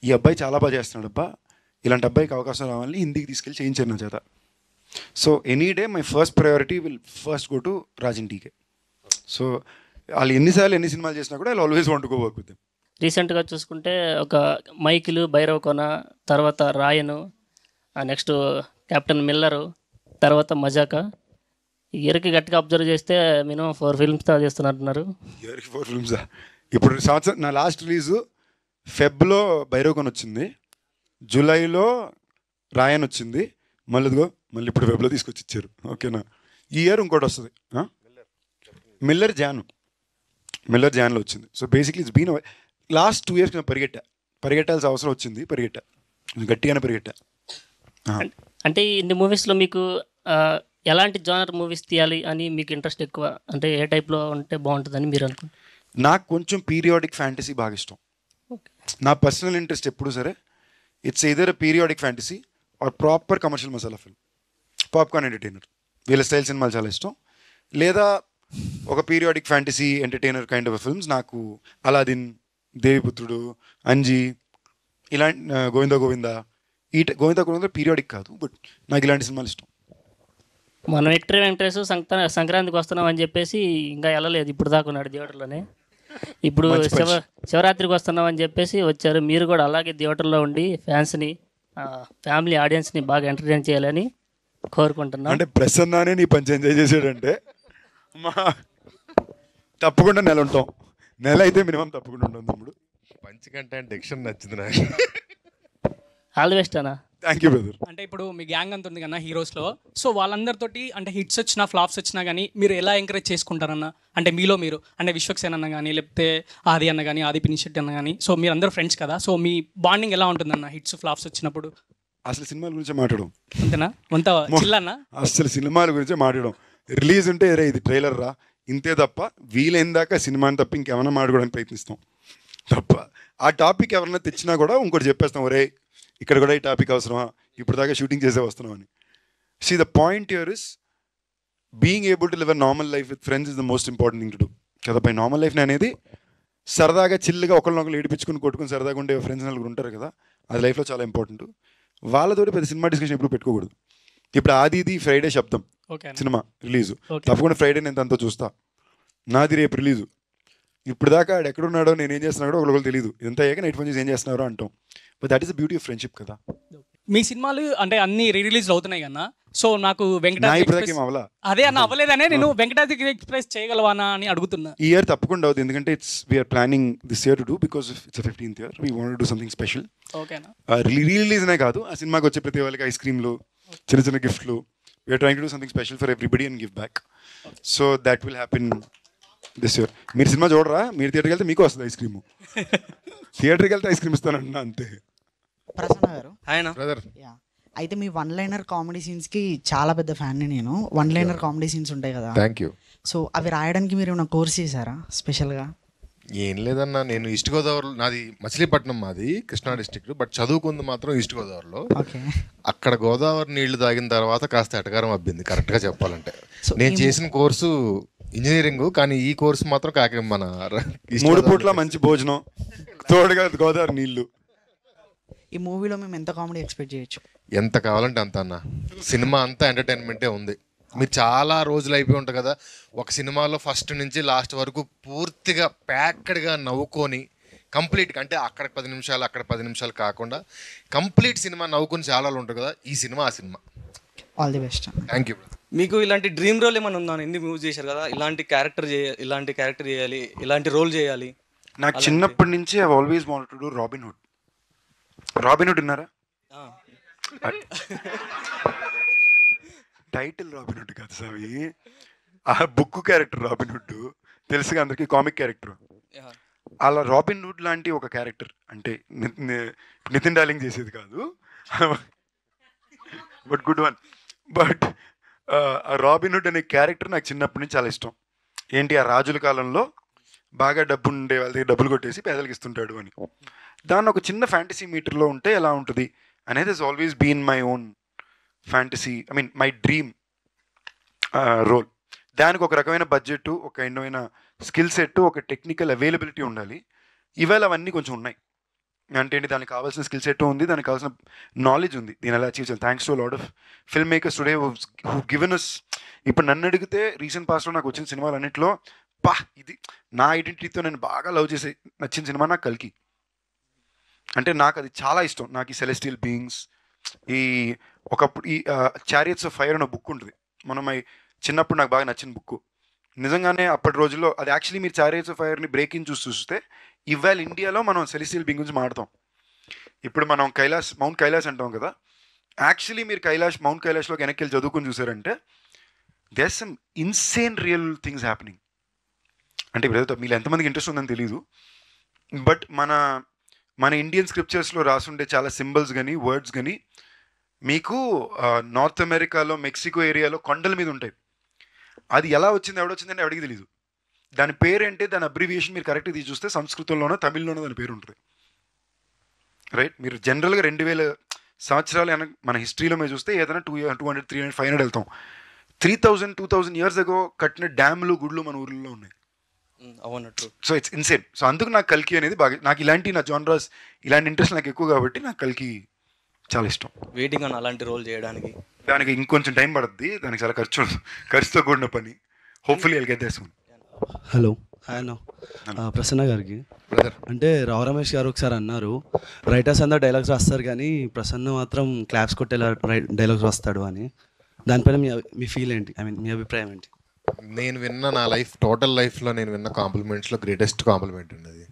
ఈ అబ్బాయి చాలా బాగా చేస్తున్నాడు అబ్బా, ఇలాంటి అబ్బాయికి అవకాశం రావాలని హిందీకి తీసుకెళ్ళి చేయించారు నా చేత. So any day my first priority will first go to Rajan DK. సో వాళ్ళు ఎన్నిసార్లు ఎన్ని సినిమాలు చేసినా కూడా I always want to go work with them. రీసెంట్గా చూసుకుంటే ఒక మైకిలు, భైరవ్ కోన, తర్వాత రాయను, నెక్స్ట్ కెప్టెన్ మిల్లరు, తర్వాత మజాకా. ఇయర్కి గట్టిగా అబ్జర్వ్ చేస్తే మినిమం 4 ఫిల్మ్స్ చేస్తున్నట్టున్నారు. ఇయర్కి 4 ఫిల్మ్సా? ఇప్పుడు సంవత్సరం నా లాస్ట్ రిలీజు ఫెబ్లో భైరవ్ కోన వచ్చింది, జూలైలో రాయన్ వచ్చింది, మళ్ళీ ఇప్పుడు ఫెబ్లో తీసుకొచ్చి ఇచ్చారు. ఓకేనా? ఈ ఇయర్ ఇంకోటి వస్తుంది, మిల్లర్ జాన్లో వచ్చింది. So basically it's been last 2 years నేను పరిగెట్టాల్సిన అవసరం వచ్చింది, గట్టిగానే పరిగెట్టా. అంటే ఇన్ని మూవీస్లో మీకు ఎలాంటి జానర్ మూవీస్ తీయాలి అని మీకు ఇంట్రెస్ట్ ఎక్కువ? అంటే ఏ టైప్లో ఉంటే బాగుంటుందని మీరు అనుకుంటారు? నాకు కొంచెం పీరియాడిక్ ఫ్యాంటసీ బాగా ఇష్టం. నా పర్సనల్ ఇంట్రెస్ట్ ఎప్పుడు సరే it's either periodic fantasy or proper commercial masala film, popcorn entertainer. వీళ్ళ స్టైల్ సినిమాలు చాలా ఇష్టం. లేదా ఒక periodic fantasy entertainer kind of films. నాకు అలాదిన్, దేవిపుత్రుడు, అంజీ, ఇలాంటి గోవిందా గోవిందా పీరియాడిక్ కాదు, బట్ నాకు ఇలాంటి సినిమాలు ఇష్టం. మనం విక్టరీ వెంకటేష్ సంక్రాంతికి వస్తున్నాం అని చెప్పేసి ఇంకా వెళ్ళలేదు, ఇప్పుడు దాకా ఉన్నాడు థియేటర్లోనే. ఇప్పుడు శివరాత్రికి వస్తున్నాం అని చెప్పేసి వచ్చారు. మీరు కూడా అలాగే థియేటర్లో ఉండి ఫ్యాన్స్ని, ఫ్యామిలీ ఆడియన్స్ని బాగా ఎంటర్టైన్ చేయాలని కోరుకుంటున్నాను. అంటే ప్రసన్నానే నీ పంచి ఎంజాయ్ చేసాడంటే తప్పకుండా నెల ఉంటాం. నెల అయితే మినిమం తప్పకుండా ఉంటాం తమ్ముడు. పంచి కంటే డిక్షన్ నచ్చింది నాకు. ఆల్ ది బెస్ట్ అన్న. Thank you brother. అంటే ఇప్పుడు మీ గ్యాంగ్ అంత ఉంది కదా హీరోస్లో, సో వాళ్ళందరితోటి అంటే హిట్స్ వచ్చినా ఫ్లాప్స్ వచ్చినా కానీ మీరు ఎలా ఎంకరేజ్ చేసుకుంటారన్న? అంటే మీలో మీరు అంటే విశ్వక్సేన్ అన్న కానీ, లేకపోతే ఆది అన్న కానీ, ఆది పినిశెట్టి అన్న కానీ, సో మీరు అందరూ ఫ్రెండ్స్ కదా, సో మీ బాండింగ్ ఎలా ఉంటుందన్న హిట్స్ ఫ్లాప్స్ వచ్చినప్పుడు? అసలు సినిమాల గురించే మాట్లాడడం అంతేనా? అంత చిల్లన్నా? అసలు సినిమాల గురించే మాట్లాడడం. రిలీజ్ ఉంటే రే ఇది ట్రైలర్ రా ఇంతే తప్ప, వీలైన దాకా సినిమాని తప్ప ఇంకేమైనా మాట్లాడడానికి ప్రయత్నిస్తాం తప్ప. ఆ టాపిక్ ఎవరైనా తెచ్చినా కూడా ఇంకోటి చెప్పేస్తాం, ఒరే ఇక్కడ కూడా ఈ టాపిక్ అవసరమా, ఇప్పుడు దాకా షూటింగ్ చేసే వస్తున్నాం అని. See the point here is being able to live a normal life with friends is the most important thing to do కదా. బై నార్మల్ లైఫ్ అనేది సరదాగా చిల్లుగా ఒకళ్ళనొకళ్ళు ఏడిపించుకుని కొట్టుకుని సరదాగా ఉండే ఫ్రెండ్స్ నలుగురు ఉంటారు కదా, అది లైఫ్లో చాలా ఇంపార్టెంట్. వాళ్ళతోటి పెద్ద సినిమా డిస్కషన్ ఎప్పుడు పెట్టుకోకూడదు. ఇప్పుడు ఆదిది ఫ్రైడే శబ్దం సినిమా రిలీజు, తప్పకుండా ఫ్రైడే నేను తనతో చూస్తా. నాది రేపు రిలీజు. ఇప్పుడు దాకా ఆడు ఎక్కడున్నాడో నేను ఏం చేస్తున్నాడో ఒకరికి తెలియదు. ఇదంతా అయ్యాక నైట్ ఫోన్ చేసి ఏం చేస్తున్నారో అంటాం. But that is the beauty of friendship కదా. మీ సినిమాలు అంటే అన్ని రిలీజ్ అవుతున్నాయి కన్నా, సో నాకు అదే అన్న అవ్వలేదనే నేను వెంకటాద్రి ఎక్స్ప్రెస్ చేయగలవానా అని అడుగుతున్నా. ఈ ఇయర్ తప్పకుండా అవుతుంది, ఎందుకంటే we're planning this year to do because it's 15th year. We want to do something special. రిలీజ్నే కాదు, ఆ సినిమాకి వచ్చే ప్రతి వాళ్ళకి ఐస్ క్రీమ్లు, చిన్న చిన్న గిఫ్ట్లు. We are trying to do something special for everybody and give back. So that will happen this year. మీరు సినిమా చూడరా, మీరు థియేటర్కి వెళ్తే మీకు వస్తుంది ఐస్ క్రీము. థియేటర్కి వెళ్తే ఐస్ క్రీమ్ ఇస్తానంటున్నా అంతే. ప్రసన్న గారు అయితే మీ వన్ లైనర్ కామెడీ సీన్స్కి చాలా పెద్ద ఫ్యాన్ని నేను. వన్ లైనర్ కామెడీ సీన్స్ ఉంటాయి కదా, థ్యాంక్ యూ. సో అవి రాయడానికి మీరు ఏమైనా కోర్స్ చేశారా స్పెషల్గా? ఏం లేదన్నా, నేను ఈస్ట్ గోదావరి, నాది మచిలీపట్నం, మాది కృష్ణా డిస్ట్రిక్ట్, బట్ చదువుకుంది మాత్రం ఈస్ట్ గోదావరిలో. అక్కడ గోదావరి నీళ్లు తాగిన తర్వాత కాస్త ఎటకారం అబ్బింది కరెక్ట్గా చెప్పాలంటే. నేను చేసిన కోర్సు ఇంజనీరింగ్, కానీ ఈ కోర్సు మాత్రం మన 3 పూట్ల మంచి భోజనం తోడుగా గోదావరి నీళ్లు. ఈ మూవీలో మేము ఎంత కామెడీ ఎక్స్పెక్ట్ చేయొచ్చు? ఎంత కావాలంటే అంత అన్న. సినిమా అంతా ఎంటర్టైన్మెంటే ఉంది. మీరు చాలా రోజులు అయిపోయి ఉంటుంది కదా, ఒక సినిమాలో ఫస్ట్ నుంచి లాస్ట్ వరకు పూర్తిగా ప్యాక్డ్గా నవ్వుకొని కంప్లీట్గా, అంటే అక్కడ 10 నిమిషాలు అక్కడ 10 నిమిషాలు కాకుండా కంప్లీట్ సినిమా నవ్వుకొని చాలా ఉంటుంది కదా, ఈ సినిమా ఆ cinema. All the best. Thank you. మీకు ఇలాంటి డ్రీమ్ రోల్ ఏమైనా ఉందా? ఎన్ని మూవీస్ చేశారు కదా, ఇలాంటి క్యారెక్టర్ చేయాలి, ఇలాంటి రోల్ చేయాలి? నాకు చిన్నప్పటి నుంచి I always wanted to do robin hood. Robin hood విన్నారా? టైటిల్ రాబిన్ హుడ్ కాదు స్వామి, ఆ బుక్ క్యారెక్టర్ రాబిన్ హుడ్ తెలుసుగా అందరికి, కామిక్ క్యారెక్టర్. అలా రాబిన్ హుడ్ లాంటి ఒక క్యారెక్టర్ అంటే నితిన్ డార్లింగ్ చేసేది కాదు, బట్ గుడ్ వన్. బట్ ఆ రాబిన్ హుడ్ అనే క్యారెక్టర్ నాకు చిన్నప్పటి నుంచి చాలా ఇష్టం. ఏంటి, ఆ రాజుల కాలంలో బాగా డబ్బు ఉండే వాళ్ళ దగ్గర డబ్బులు కొట్టేసి పేదలకు ఇస్తుంటాడు అని. దాన్ని ఒక చిన్న ఫ్యాంటసీ మీటర్లో ఉంటే ఎలా ఉంటుంది అనేది is always been my own fantasy, I mean my dream role. దానికి ఒక రకమైన బడ్జెట్, ఒక రకమైన స్కిల్ సెట్, ఒక టెక్నికల్ అవైలబిలిటీ ఉండాలి. ఇవాళ అవన్నీ కొంచెం ఉన్నాయి. అంటే ఏంటి, దానికి కావాల్సిన స్కిల్ సెట్ ఉంది, దానికి కావాల్సిన నాలెడ్జ్ ఉంది. దీని ఎలా అచీవ్ చేయాలి. Thanks to lot of film makers today who given us. ఇప్పుడు నన్ను అడిగితే రీసెంట్ పాస్ట్లో నాకు వచ్చిన సినిమాలన్నింటిలో ఇది నా ఐడెంటిటీతో నేను బాగా లవ్ చేసే నచ్చిన సినిమా నాకు కల్కి. అంటే నాకు అది చాలా ఇష్టం. నాకు ఈ సెలెస్టియల్ బీయింగ్స్, ఈ ఒకప్పుడు ఈ చారియట్స్ ఆఫ్ ఫైర్ అనే బుక్ ఉంటుంది, చిన్నప్పుడు నాకు బాగా నచ్చిన బుక్. నిజంగానే అప్పటి రోజుల్లో అది యాక్చువల్లీ మీరు చారియట్స్ ఆఫ్ ఫైర్ని బ్రేకింగ్ చూస్తే ఇవాళ ఇండియాలో మనం సెలెస్టియల్ బీయింగ్ గురించి మాట్లాడతాం. ఇప్పుడు మనం మౌంట్ కైలాస్ అంటాం కదా, యాక్చువల్లీ మీరు మౌంట్ కైలాష్లోకి వెనక్కి వెళ్ళి చదువుకుని చూసారంటే there some insane real things happening. అంటే ఇప్పుడు మీరు ఎంతమందికి ఇంట్రెస్ట్ ఉందని తెలీదు, బట్ మన ఇండియన్ స్క్రిప్చర్స్లో రాసుండే చాలా సింబల్స్ కానీ వర్డ్స్ కానీ మీకు నార్త్ అమెరికాలో మెక్సికో ఏరియాలో కొండల మీద ఉంటాయి. అది ఎలా వచ్చింది, ఎవడొచ్చిందని ఎవరికి తెలీదు. దాని పేరేంటే, దాని అబ్రివియేషన్ మీరు కరెక్ట్గా తీసి చూస్తే సంస్కృతంలోనో తమిళ్లోనో దాని పేరు ఉంటుంది. రైట్, మీరు జనరల్గా 2000 సంవత్సరాలు మన హిస్టరీలో మీరు చూస్తే ఏదైనా 200, 300, 500 వెళ్తాం. 2000 years ago కట్టిన డ్యామ్లు, గుళ్ళు మన ఊర్లలో ఉన్నాయి. అవునట్టు. So it's insane. సో అందుకు నాకు కల్కి అనేది బాగా, నాకు ఇలాంటి నా జానరాస్, ఇలాంటి ఇంట్రెస్ట్ నాకు ఎక్కువ కాబట్టి నాకు కల్కి చాలా ఇష్టం. వెయిటింగ్ అని అలాంటి రోల్ చేయడానికి. దానికి ఇంకొంచెం టైం పడుతుంది, దానికి చాలా ఖర్చుతో కూడిన పని. Hopefully I'll get there soon. Hello, hi అన్న. ప్రసన్న గారికి అంటే రావు రమేష్ గారు ఒకసారి అన్నారు, రైటర్స్ అందరూ డైలాగ్స్ రాస్తారు కానీ ప్రసన్న మాత్రం క్లాప్స్ కొట్టేలా డైలాగ్స్ రాస్తాడు అని. దానిపైన మీ ఫీల్ ఏంటి, ఐ మీన్ మీ అభిప్రాయం ఏంటి? నేను విన్న నా టోటల్ లైఫ్లో నేను విన్న కాంప్లిమెంట్స్లో గ్రేటెస్ట్ కాంప్లిమెంట్ ఉన్నది.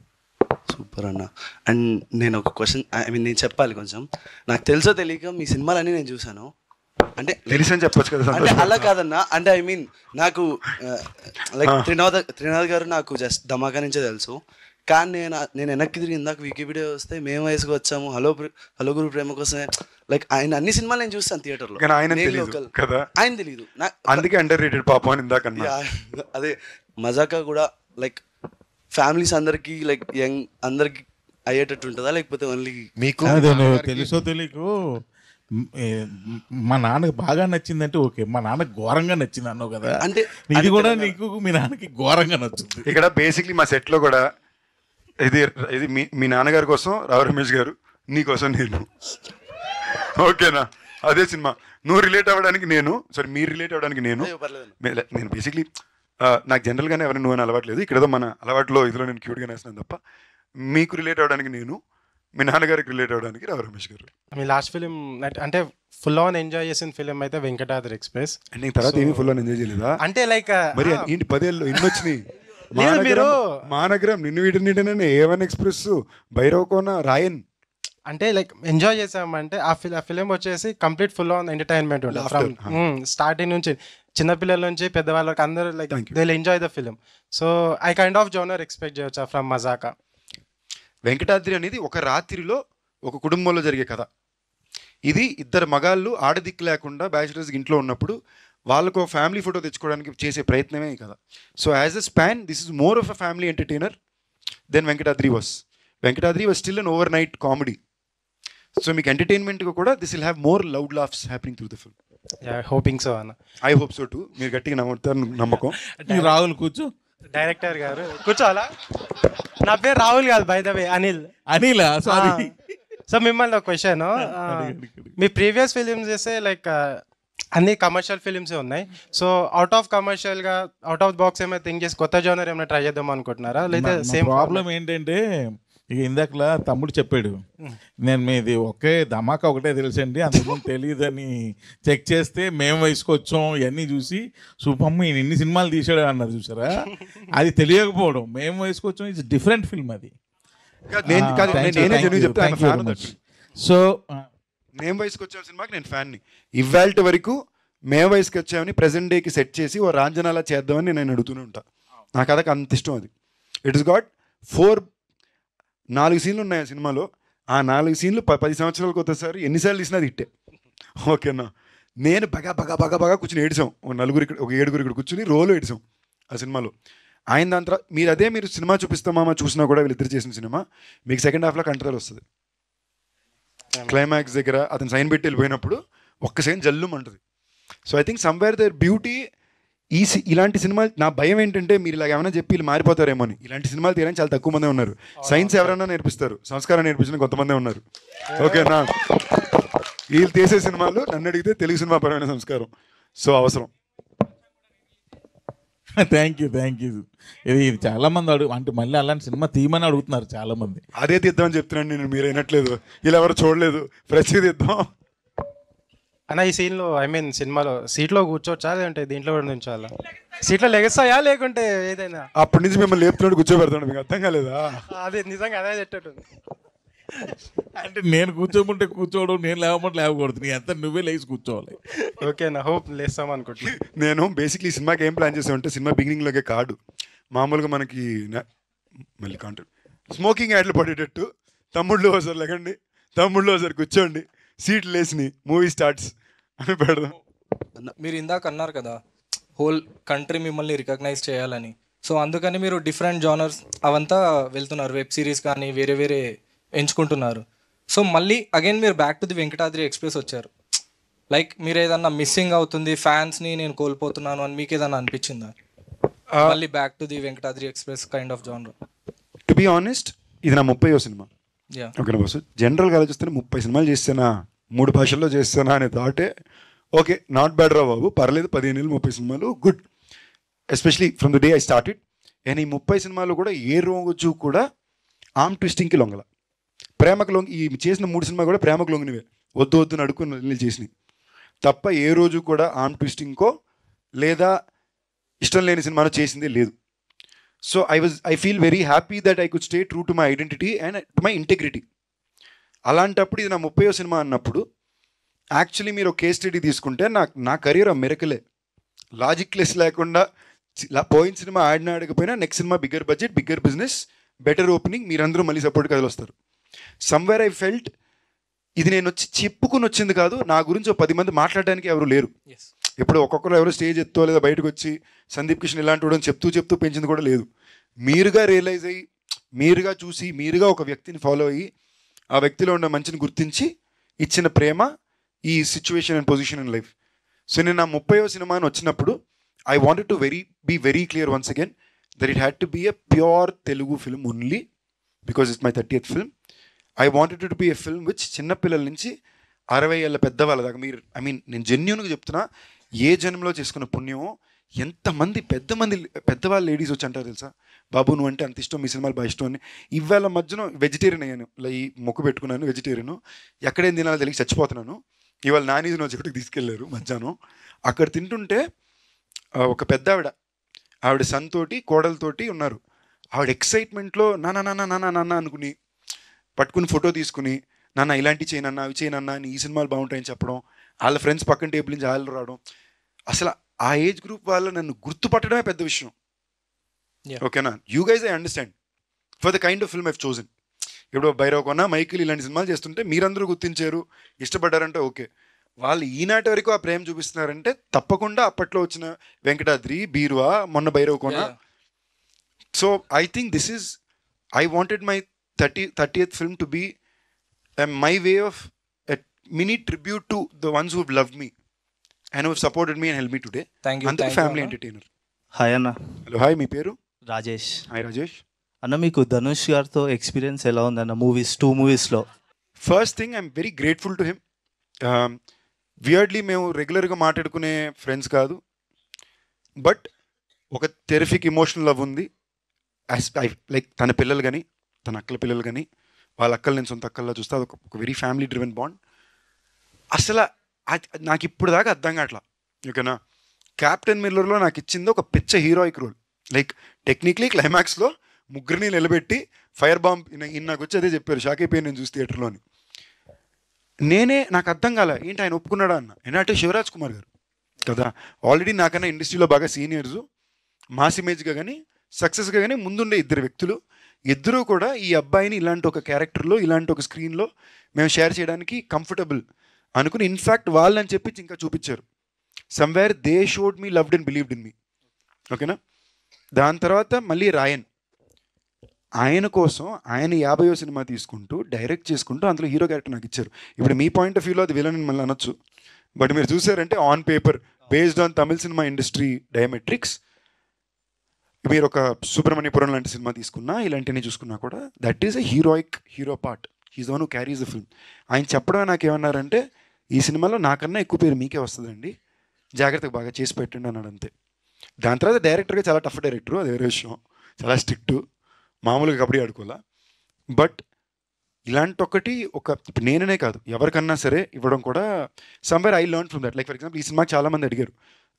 సూపర్ అన్న. అండ్ నేను ఒక క్వశ్చన్, ఐ మీన్ నేను చెప్పాలి కొంచెం. నాకు తెలుసో తెలియక మీ సినిమాలన్నీ నేను చూశాను. అంటే తెలిసని చెప్పొచ్చు కదా. అంటే అలా కాదన్నా, అంటే ఐ మీన్ నాకు లైక్ త్రినాథ్ గారు నాకు జస్ట్ ధమాకా నుంచే తెలుసు. కానీ నేను వెనక్కి తిరిగి ఇందాక వికీపీడియా వస్తే మేము వయసుకు వచ్చాము, హలో గురు ప్రేమ కోసమే, లైక్ ఆయన అన్ని సినిమాలు నేను చూస్తాను థియేటర్లో. ఆయన తెలియదు, అందుకే అండర్ రేటెడ్ పాపం అని ఇందాక. అదే మజాకా కూడా లైక్ ఫ్యామిలీస్ అందరికి, లైక్ యంగ్ అందరికి అయ్యేటట్టు ఉంటుందా, లేకపోతే ఓన్లీ మీకు తెలుసో తెలియకు మా నాన్నకి బాగా నచ్చిందంటే ఓకే, మా నాన్నకి ఘోరంగా నచ్చింది అన్నావు కదా, అంటే ఇది కూడా నీకు మీ నాన్నకి ఘోరంగా నచ్చుతుంది. ఇక్కడ బేసిక్లీ మా సెట్లో కూడా ఇది మీ నాన్నగారి కోసం రావు రమేష్ గారు, నీ కోసం నేను. ఓకేనా, అదే సినిమా. నువ్వు రిలేట్ అవ్వడానికి నేను, సారీ మీరు రిలేట్ అవ్వడానికి నేను బేసిక్లీ నాకు జనరల్గానే ఎవరైనా నువ్వు అని అలవాట్లేదు. ఇక్కడ మన అలవాట్లో ఇదిలో నేను క్యూట్గా వేస్తున్నాను తప్ప, మీకు రిలేట్ అవ్వడానికి నేను, మీ నాన్నగారికి రిలేట్ అవ్వడానికి రావు రమేష్ గారు. మీ లాస్ట్ ఫిలిం అంటే ఫుల్ ఆన్ ఎంజాయ్ చేసిన ఫిలిం అయితే వెంకటాద్రి ఎక్స్ప్రెస్. నీ తర్వాత ఏమి ఫుల్ ఆన్ ఎంజాయ్ చేయలేదా? అంటే లైక్ మరి ఏంటి 10 ఏళ్ళు ఇన్ని వచ్చినాయి. మానగరం, నిన్ను వీటిని A1 ఎక్స్ప్రెస్, భైరవకోన, రాయన్. అంటే లైక్ ఎంజాయ్ చేసామంటే ఆ ఫిలిం వచ్చేసి కంప్లీట్ ఫుల్ ఆన్ ఎంటర్టైన్మెంట్ ఉంటుంది. ఫ్రమ్ స్టార్టింగ్ నుంచి చిన్నపిల్లల నుంచి పెద్దవాళ్ళకి అందరూ like they will enjoy the film. So I kind of genre expect చేయొచ్చా ఫ్రమ్ మజాకా? వెంకటాద్రి అనేది ఒక రాత్రిలో ఒక కుటుంబంలో జరిగే కథ. ఇది ఇద్దరు మగాళ్ళు ఆడదిక్కు లేకుండా బ్యాచిలర్స్ ఇంట్లో ఉన్నప్పుడు వాళ్ళకు ఫ్యామిలీ ఫోటో తెచ్చుకోవడానికి చేసే ప్రయత్నమే కదా. So as a span this is more of a family entertainer then Venkatadri was. Venkatadri was still an overnight comedy. So మీకు ఎంటర్టైన్మెంట్గా కూడా this will have more loud laughs happening through the film. Hoping so అన్న. I hope so too. మీరు గట్టిగా నమ్ముతారు, నమ్మకం. రాహుల్ కూర్చో. Director గారు కూర్చోవాలా? నా పేరు రాహుల్ కాదు, బై ద వే అనిల్. అనిలా? సారీ. సో మిమ్మల్ని ఒక క్వశ్చన్, మీ ప్రీవియస్ ఫిలిమ్స్ చేస్తే లైక్ అన్ని కమర్షియల్ ఫిలిమ్సే ఉన్నాయి. సో అవుట్ ఆఫ్ కమర్షియల్గా అవుట్ ఆఫ్ బాక్స్ ఏమైనా థింక్ చేసి కొత్త జోనర్ ఏమైనా ట్రై చేద్దాం అనుకుంటున్నారా, లేదా సేమ్ ప్రాబ్లం ఏంటంటే ఇక ఇందాకలా తమ్ముడు చెప్పాడు, నేను మీది ఒకే ధమాకా ఒకటే తెలుసండి, అందుకు తెలియదని చెక్ చేస్తే మేము వయసుకొచ్చాం ఇవన్నీ చూసి సూపమ్మ ఈయన ఎన్ని సినిమాలు తీసాడు అన్నారు చూసారా. అది తెలియకపోవడం, మేము వయసుకొచ్చాం ఇట్స్ డిఫరెంట్ ఫిల్మ్ అది. సో మేము వయసుకి వచ్చే సినిమాకి నేను ఫ్యాన్ని. ఇవాళ వరకు మేము వయసుకి వచ్చామని ప్రజెంట్ డేకి సెట్ చేసి ఓ రాంజనాలా చేద్దామని నేను అడుగుతూనే ఉంటాను. నాకు అదొక అంత ఇష్టం అది. ఇట్ ఇస్ గాట్ 4 సీన్లు ఉన్నాయి ఆ సినిమాలో. ఆ 4 సీన్లు 10 సంవత్సరాలకు ఒకసారి ఎన్నిసార్లు తీసినా అది ఇట్టే. ఓకేనా, నేను బగా కూర్చుని ఏడిసాం. ఒక 7 ఇక్కడ కూర్చుని రోలు ఏడిసాం ఆ సినిమాలో. ఆయన దాని తర్వాత మీరు సినిమా చూపిస్తామా చూసినా కూడా వీళ్ళిద్దరు చేసిన సినిమా మీకు సెకండ్ హాఫ్లో కంట్రోల్ వస్తుంది. క్లైమాక్స్ దగ్గర అతను సైన్ పెట్టి వెళ్ళిపోయినప్పుడు ఒక్క సెకండ్ జల్లుమంటుంది. So I think somewhere there beauty ఇలాంటి సినిమాలు. నా భయం ఏంటంటే మీరు ఇలా ఏమైనా చెప్పి వీళ్ళు మారిపోతారేమో అని. ఇలాంటి సినిమాలు తీయడానికి చాలా తక్కువ మందే ఉన్నారు. సైన్స్ ఎవరైనా నేర్పిస్తారు, సంస్కారం నేర్పించిన కొంతమందే ఉన్నారు. ఓకేనా, వీళ్ళు తీసే సినిమాలు నన్ను అడిగితే తెలుగు సినిమా పరమైన సంస్కారం. సో అవసరం. Thank you. ఇది చాలా మంది అంటే మళ్ళీ అలాంటి సినిమా తీయమని అడుగుతున్నారు చాలా మంది. అదే తీద్దామని చెప్తున్నాను నేను, మీరు వినట్లేదు. ఇలా ఎవరు చూడలేదు, ప్రతి తీద్దాం అన్న. ఈ సీన్లో సినిమాలో సీట్లో కూర్చోవచ్చా లేదంటే దీంట్లో కూడా నుంచోవాలా? సీట్లో లెగస్తాయా లేకుంటే ఏదైనా? అప్పటి నుంచి మిమ్మల్ని లేపుతున్నాడు, కూర్చోబెడతాడు. మీకు అర్థం కాలేదా? అదే నిజంగా అదే చెట్టట్టు. అంటే నేను కూర్చోమంటే కూర్చోవడం, నేను లేవమంటే లేవకూడదు. నీ అంతా నువ్వే లేచి కూర్చోవాలి. ఓకేనా, హోప్ లేస్తాం అనుకుంటున్నాను. నేను బేసిక్లీ సినిమాకి ఏం ప్లాన్ చేసామంటే సినిమా బిగినింగ్లోకే కాదు, మామూలుగా మనకి మళ్ళీ కాంటాక్ట్ స్మోకింగ్ యాడ్లు పడేటట్టు, తమ్ముళ్ళు ఒకసారి లెగండి, తమ్ముళ్ళు ఒకసారి కూర్చోండి, సీట్లు లేసినాయి, మూవీ స్టార్ట్స్ అని పెడదాం. మీరు ఇందాక అన్నారు కదా హోల్ కంట్రీ మిమ్మల్ని రికగ్నైజ్ చేయాలని. సో అందుకని మీరు డిఫరెంట్ జానర్స్ అవంతా వెళ్తున్నారు, వెబ్ సిరీస్ కానీ వేరే వేరే ఎంచుకుంటున్నారు. సో మళ్ళీ అగైన్ మీరు back to the Venkatadri express వచ్చారు. లైక్ మీరు ఏదన్నా మిస్సింగ్ అవుతుంది, ఫ్యాన్స్ని నేను కోల్పోతున్నాను అని మీకు ఏదన్నా అనిపించిందా? మళ్ళీ back to the Venkatadri express kind of genre. To be honest, ఇది నా 30వ సినిమా. ఓకేనా బాస్, జనరల్గా ఆలోచిస్తే 30 సినిమాలు చేస్తానా, 3 భాషల్లో చేస్తానా అనే థాటే ఓకే, నాట్ బ్యాడ్ రా బాబు, పర్లేదు. 15 ఏళ్ళు 30 సినిమాలు good, especially from the day I started. And ఈ 30 సినిమాలు కూడా ఏ రోజు కూడా ఆర్మ్ ట్విస్టింగ్కి లొంగల, ప్రేమకు లొంగి. ఈ చేసిన 3 సినిమా కూడా ప్రేమకు లొంగినవే, వద్దు నడుకుని చేసినవి తప్ప ఏ రోజు కూడా ఆర్మ్ ట్విస్టింగ్కో లేదా ఇష్టం లేని సినిమాలో చేసిందే లేదు. So I feel very happy that I could stay true to my identity and to my integrity. అలాంటప్పుడు ఇది నా 30వ సినిమా అన్నప్పుడు యాక్చువల్లీ మీరు ఒక కేస్ స్టడీ తీసుకుంటే నా కెరీర్ మిరకలే, లాజిక్ లెస్ లేకుండా పోయిన సినిమా ఆడకపోయినా నెక్స్ట్ సినిమా bigger budget, bigger business, better opening, మీరందరూ మళ్ళీ సపోర్ట్ కదిలొస్తారు. సమ్వేర్ ఐ ఫెల్ట్ ఇది నేను వచ్చి చెప్పుకుని వచ్చింది కాదు, నా గురించి 10 మంది మాట్లాడడానికి ఎవరు లేరు. ఇప్పుడు ఒక్కొక్కరు ఎవరు స్టేజ్ ఎత్తో లేదా బయటకు వచ్చి సందీప్ కిషన్ ఇలాంటి వాడు చెప్తూ పెంచింది కూడా లేదు. మీరుగా రియలైజ్ అయ్యి, మీరుగా చూసి, మీరుగా ఒక వ్యక్తిని ఫాలో అయ్యి ఆ వ్యక్తిలో ఉన్న మంచిని గుర్తించి ఇచ్చిన ప్రేమ ఈ situation and position in life. So నేను నా 30వ సినిమా అని వచ్చినప్పుడు I wanted to be very clear once again that it had to be a pure Telugu film only because it's my 30th film. I wanted to be a film which చిన్నపిల్లల నుంచి 60 ఏళ్ళ పెద్దవాళ్ళ దాకా, మీరు నేను జెన్యూన్గా చెప్తున్నా, ఏ జన్మలో చేసుకున్న పుణ్యమో ఎంతమంది పెద్దవాళ్ళు లేడీస్ వచ్చి అంటారు తెలుసా, బాబు నువ్వు అంటే అంత ఇష్టం, మీ సినిమాలు బాగా ఇష్టం అని. ఇవాళ మధ్యన వెజిటేరియన్ అయ్యాను, ఈ మొక్కు పెట్టుకున్నాను, వెజిటేరియన్, ఎక్కడేం తినాలో తెలియక చచ్చిపోతున్నాను. ఇవాళ నానీజ్ నో చెట్టుకు తీసుకెళ్లారు మధ్యాహ్నం. అక్కడ తింటుంటే ఒక పెద్ద ఆవిడ సన్తోటి కోడలతోటి ఉన్నారు. ఆవిడ ఎక్సైట్మెంట్లో నాన్న అనుకుని పట్టుకుని ఫోటో తీసుకుని, నాన్న ఇలాంటివి చేయనన్నా, అవి చేయనన్నా, ఈ సినిమాలు బాగుంటాయని చెప్పడం, వాళ్ళ ఫ్రెండ్స్ పక్కన టేబుల్ నుంచి వాళ్ళు రావడం. అసలు ఆ ఏజ్ గ్రూప్ వాళ్ళ నన్ను గుర్తుపట్టడమే పెద్ద విషయం. ఓకేనా, you guys I understand for the kind of film I've chosen. ఇప్పుడు భైరవకొన్న, మైకిల్ ఇలాంటి సినిమాలు చేస్తుంటే మీరందరూ గుర్తించారు, ఇష్టపడ్డారంటే ఓకే. వాళ్ళు ఈనాటి వరకు ఆ ప్రేమ చూపిస్తున్నారంటే తప్పకుండా అప్పట్లో వచ్చిన వెంకటాద్రి, బీరువా, మొన్న Bhairavakona. So I think this is, I wanted my 30th film to be my way of a mini tribute to the ones who have loved me and who have supported me and helped me today. Thank you. And family entertainer. Hi Anna. Hello, hi, మీ పేరు? Rajesh. Hi Rajesh. అన్న మీకు ధనుష్ గారితో experience ఎలా ఉందన్న two మూవీస్లో? First thing I'm very grateful to him. Weirdly మేము రెగ్యులర్గా మాట్లాడుకునే ఫ్రెండ్స్ కాదు, బట్ ఒక టెరిఫిక్ ఎమోషనల్ లవ్ ఉంది. లైక్ తన పిల్లలు కానీ, తన అక్కల పిల్లలు కానీ, వాళ్ళ అక్కలు నేను సొంత అక్కల్లో చూస్తే అది ఒక వెరీ ఫ్యామిలీ డ్రివెన్ బాండ్. అసలు నాకు ఇప్పుడు దాకా అర్థం కావట్లా. ఓకేనా, క్యాప్టెన్ మిల్లర్లో నాకు ఇచ్చింది ఒక పిచ్చ హీరోయిక్ రోల్. లైక్ టెక్నికలీ క్లైమాక్స్లో ముగ్గురిని నిలబెట్టి ఫైర్ బాంబ్ నాకు వచ్చి అదే చెప్పారు, షాక్ అయిపోయి నేను చూసి థియేటర్లోని. నాకు అర్థం కాల ఏంటి ఆయన ఒప్పుకున్నాడా అన్న. ఏంటంటే శివరాజ్ కుమార్ గారు కదా, ఆల్రెడీ నాకన్నా ఇండస్ట్రీలో బాగా సీనియర్స్, మాస్ ఇమేజ్గా కానీ సక్సెస్గా కానీ ముందుండే ఇద్దరు వ్యక్తులు. ఇద్దరూ కూడా ఈ అబ్బాయిని ఇలాంటి ఒక క్యారెక్టర్లో, ఇలాంటి ఒక స్క్రీన్లో మేము షేర్ చేయడానికి కంఫర్టబుల్ అనుకుని, ఇన్ఫ్యాక్ట్ వాళ్ళని చెప్పి ఇంకా చూపించారు. Somewhere they showed me loved and believed in me. ఓకేనా. దాని తర్వాత మళ్ళీ రాయన్, ఆయన కోసం ఆయన 50వ సినిమా తీసుకుంటూ డైరెక్ట్ చేసుకుంటూ అందులో హీరో క్యారెక్టర్ నాకు ఇచ్చారు. ఇప్పుడు మీ పాయింట్ ఆఫ్ వ్యూలో అది విలన్ అని మళ్ళీ అనొచ్చు, బట్ మీరు చూసారంటే ఆన్ పేపర్ బేస్డ్ ఆన్ తమిళ సినిమా ఇండస్ట్రీ డయామెట్రిక్స్, మీరు ఒక సుబ్రహ్మణ్యపురం లాంటి సినిమా తీసుకున్నా, ఇలాంటివన్నీ చూసుకున్నా కూడా that is a hero part. He's the one who carries the film. ఆయన చెప్పడమే నాకేమన్నారంటే, ఈ సినిమాలో నాకన్నా ఎక్కువ పేరు మీకే వస్తుందండి, జాగ్రత్తగా బాగా చేసి పెట్టండి అన్నాడు అంతే. దాని తర్వాత డైరెక్టర్గా చాలా టఫ్ డైరెక్టరు, అది వేరే విషయం, చాలా స్ట్రిక్టు, మామూలుగా కబడ్డీ ఆడుకోవాలా. బట్ ఇలాంటి ఒకటి ఇప్పుడు నేననే కాదు ఎవరికన్నా సరే ఇవ్వడం కూడా somewhere I learn from that. Like for example ఈ సినిమాకి చాలామంది అడిగారు,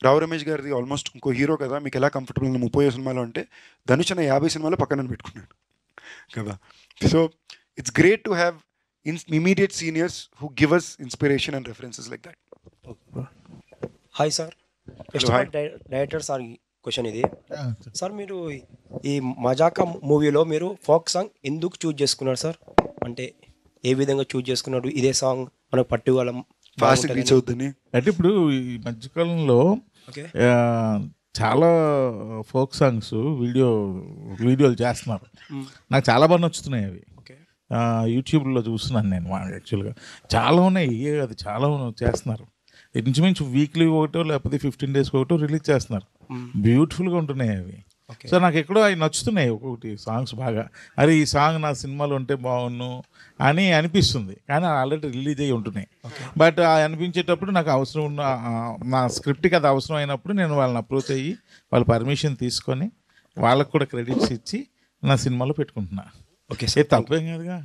రావు రమేష్ గారిది ఆల్మోస్ట్ ఇంకో హీరో కదా, మీకు ఎలా కంఫర్టబుల్ 30 సినిమాలో అంటే, ధనుష్ అన్న 50 సినిమాలో పక్కన పెట్టుకున్నాడు కదా. So it's great to have immediate seniors who give us inspiration and references like that. Hi sir, director sir question ఇది. సార్ మీరు ఈ మజాకా మూవీలో మీరు ఫోక్ సాంగ్ ఎందుకు చూజ్ చేసుకున్నారు సార్? అంటే ఏ విధంగా చూజ్ చేసుకున్నాడు? ఇదే సాంగ్ మనకు పట్టుకోగలం ఫాస్ట్ రీచ్ అవుతుంది అంటే ఇప్పుడు ఈ మధ్యకాలంలో చాలా ఫోక్ సాంగ్స్ వీడియోలు చేస్తున్నారు. నాకు చాలా బాగా నచ్చుతున్నాయి అవి. యూట్యూబ్లో చూస్తున్నాను నేను యాక్చువల్గా. చాలా ఉన్నాయి, అది చాలా చేస్తున్నారు. ఇంచుమించు వీక్లీ ఒకటో లేకపోతే 15 days ఒకటో రిలీజ్ చేస్తున్నారు. బ్యూటిఫుల్గా ఉంటున్నాయి అవి. సో నాకు ఎక్కడో అవి నచ్చుతున్నాయి ఒక్కొక్కటి సాంగ్స్ బాగా. అరే ఈ సాంగ్ నా సినిమాలో ఉంటే బాగున్ను అని అనిపిస్తుంది, కానీ ఆల్రెడీ రిలీజ్ అయ్యి ఉంటున్నాయి. బట్ అనిపించేటప్పుడు నాకు అవసరం ఉన్న నా స్క్రిప్ట్కి అది అవసరం అయినప్పుడు నేను వాళ్ళని అప్రోచ్ అయ్యి వాళ్ళ పర్మిషన్ తీసుకొని వాళ్ళకు కూడా క్రెడిట్స్ ఇచ్చి నా సినిమాలో పెట్టుకుంటున్నా. ఓకే సార్, తప్పేం కాదుగా.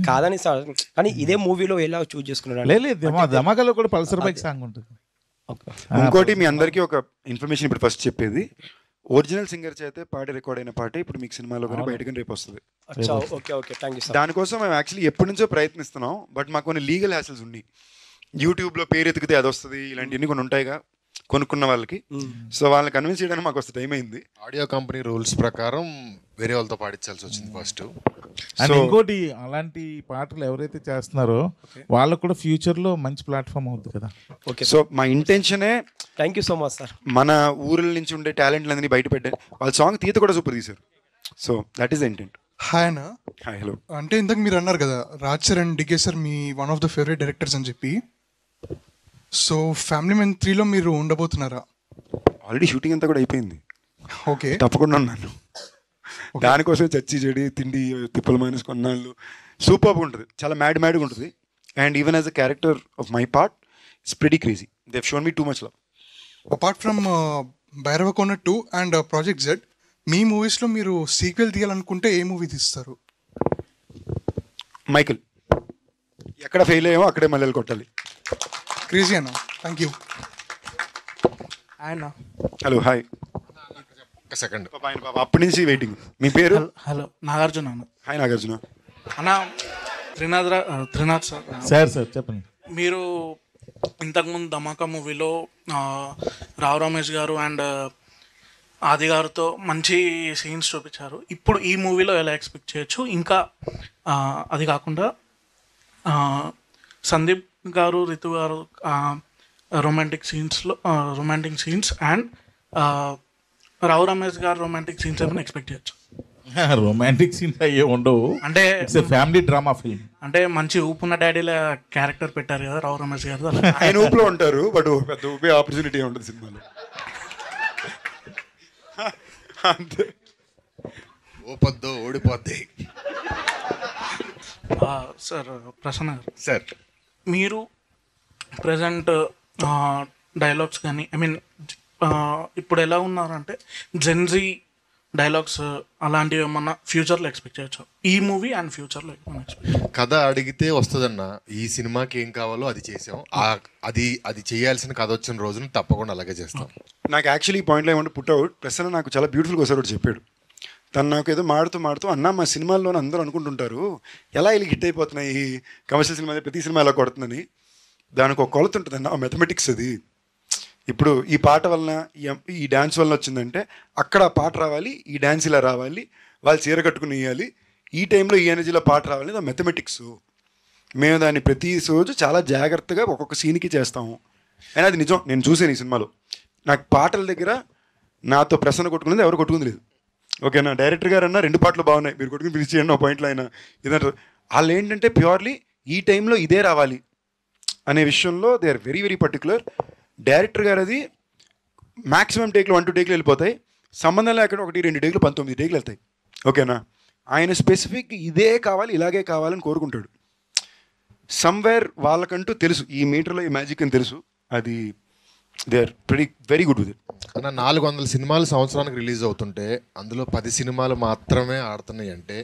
కాదని సార్, కానీ ఇదే మూవీలో ఎలా చూజ్ చేసుకున్నాడు? లేదు, ధమాకాలో కూడా పల్సర్ బైక్ సాంగ్ ఉంటుంది. ఇంకోటి మీ అందరికీ ఒక ఇన్ఫర్మేషన్ ఇప్పుడు ఫస్ట్ చెప్పేది, ఒరిజినల్ సింగర్ చేతే పాడి రికార్డ్ అయిన పాట ఇప్పుడు మీకు సినిమాలో కానీ బయట కానీ రేపు వస్తుంది. దానికోసం మేము యాక్చువల్లీ ఎప్పటి నుంచో ప్రయత్నిస్తున్నాం, బట్ మాకు కొన్ని లీగల్ హ్యాసిల్స్ ఉన్నాయి. యూట్యూబ్లో పేరు ఎతికితే అది వస్తుంది, ఇలాంటివన్నీ కొన్ని ఉంటాయిగా కొనుక్కున్న వాళ్ళకి. సో వాళ్ళని కన్విన్స్ చేయడానికి మాకు వస్తే టైం అయింది. ఆడియో కంపెనీ రూల్స్ ప్రకారం వేరే వాళ్ళతో పాడించాల్సి వచ్చింది ఫస్ట్. అండ్ ఇంకోటి, అలాంటి పాటలు ఎవరైతే చేస్తున్నారో వాళ్ళకు కూడా ఫ్యూచర్లో మంచి ప్లాట్ఫామ్ అవుతుంది కదా. ఓకే, సో మా ఇంటెన్షనే, thank you so much sir, మన ఊర్ల నుంచి ఉండే టాలెంట్లన్నీ బయట పెట్టారు. వాళ్ళ సాంగ్ తీత కూడా సూపర్ తీశారు. So that is the intent. Hi అన్న. Hi, hello. అంటే ఇంతకు మీరు అన్నారు కదా Raj sir and DK sir మీ one of the favourite directors అని చెప్పి. సో ఫ్యామిలీ మ్యాన్ 3లో మీరు ఉండబోతున్నారా? ఆల్రెడీ షూటింగ్ అంతా కూడా అయిపోయింది. ఓకే, తప్పకుండా ఉన్నాను. దానికోసం చచ్చి చెడి తిండి తిప్పల మైనస్ కొన్నాళ్ళు సూపర్గా ఉంటుంది, చాలా మ్యాడ్గా ఉంటుంది. And even as a character of my part it's pretty crazy. They have shown me too much love. Apart from Bhairavakona 2 and Project Z, మీ మూవీస్లో మీరు సీక్వెల్ తీయాలనుకుంటే ఏ మూవీ తీస్తారు? మైకిల్. ఎక్కడ ఫెయిల్ అయ్యామో అక్కడే మల్లెలు కొట్టాలి. క్రేజీ అన్న, thank you. Hello, hi. Second అప్పటి నుంచి వెయిటింగ్. మీ పేరు? హలో, నాగార్జున అన్న. హాయ్ నాగార్జున అన్న. త్రినాథ్ సార్ చెప్పండి. మీరు ఇంతకుముందు ధమాకా మూవీలో రావు రమేష్ గారు అండ్ ఆది గారితో మంచి సీన్స్ చూపించారు. ఇప్పుడు ఈ మూవీలో ఎలా ఎక్స్పెక్ట్ చేయొచ్చు? ఇంకా అది కాకుండా సందీప్ గారు, రితు గారు romantic scenes and Rao Ramesh గారు రొమాంటిక్ సీన్స్ ఏమైనా ఎక్స్పెక్ట్ చేయొచ్చు? రొమాంటిక్ సీన్స్ అయ్యే ఉండవు. అంటే ఫ్యామిలీ డ్రామా ఫిల్మ్. అంటే మంచి ఊపున్న డాడీల క్యారెక్టర్ పెట్టారు కదా రావు రమేష్ గారు. ఆయన ఊపులో ఉంటారు, బట్ పెద్ద ఊపే ఆపర్చునిటీ ఉంటుంది సినిమాలో. అంతే. ఓపద్దో ఓడిపోద్ది. సార్ ప్రసన్న గారు, సార్ మీరు ప్రజెంట్ డైలాగ్స్ కానీ ఇప్పుడు ఎలా ఉన్నారంటే జెన్జీ డైలాగ్స్ అలాంటివి ఏమన్నా ఫ్యూచర్లో ఎక్స్పెక్ట్ చేయొచ్చు? ఈ మూవీ అండ్ ఫ్యూచర్లో ఏమన్నా ఎక్స్పెక్ట్? కథ అడిగితే వస్తుందన్న. ఈ సినిమాకి ఏం కావాలో అది చేసాం. అది చేయాల్సిన కథ వచ్చిన రోజున తప్పకుండా అలాగే చేస్తాం. నాకు యాక్చువల్లీ ఈ పాయింట్లో ఏమంటే పుట్ అవుట్ ప్రసన్న నాకు చాలా బ్యూటిఫుల్గా ఒకసారి చెప్పాడు. తను నాకు ఏదో మాడుతూ అన్న మా సినిమాల్లోనే అందరూ అనుకుంటుంటారు ఎలా వీళ్ళకి హిట్ అయిపోతున్నాయి కమర్షియల్ సినిమా ప్రతి సినిమా ఎలా కొడుతుందని. దానికి ఒక కొలత ఉంటుంది అన్న, మెథమెటిక్స్ అది. ఇప్పుడు ఈ పాట వలన ఈ డ్యాన్స్ వలన వచ్చిందంటే అక్కడ పాట రావాలి, ఈ డ్యాన్స్ ఇలా రావాలి, వాళ్ళు చీర కట్టుకుని వేయాలి, ఈ టైంలో ఈ ఎనర్జీలో పాట రావాలి, అది మెథమెటిక్స్. మేము దాన్ని ప్రతి రోజు చాలా జాగ్రత్తగా ఒక్కొక్క సీన్కి చేస్తాము. అయినా అది నిజం, నేను చూసాను ఈ సినిమాలో. నాకు పాటల దగ్గర నాతో ప్రసన్న కొట్టుకునేది ఎవరు కొట్టుకుంది లేదు. ఓకేనా, డైరెక్టర్ గారు అన్న 2 పాటలు బాగున్నాయి, మీరు కొట్టుకుని పిలిచి చేయండి, ఒక పాయింట్లో అయినా ఇదంటారు. వాళ్ళు ఏంటంటే ప్యూర్లీ ఈ టైంలో ఇదే రావాలి అనే విషయంలో they are very very particular. Director గారు అది మ్యాక్సిమం టేక్లు 1-2 టేక్లు వెళ్ళిపోతాయి, సంబంధం లేకుండా 1-2 టేక్లు 19 టేక్లు వెళ్తాయి. ఓకేనా, ఆయన స్పెసిఫిక్ ఇదే కావాలి, ఇలాగే కావాలని కోరుకుంటాడు. సమ్వేర్ వాళ్ళకంటూ తెలుసు ఈ మీటర్లో ఈ మ్యాజిక్ అని తెలుసు. అది they are very good with it. అన్న 400 సినిమాలు సంవత్సరానికి రిలీజ్ అవుతుంటే అందులో 10 సినిమాలు మాత్రమే ఆడుతున్నాయి అంటే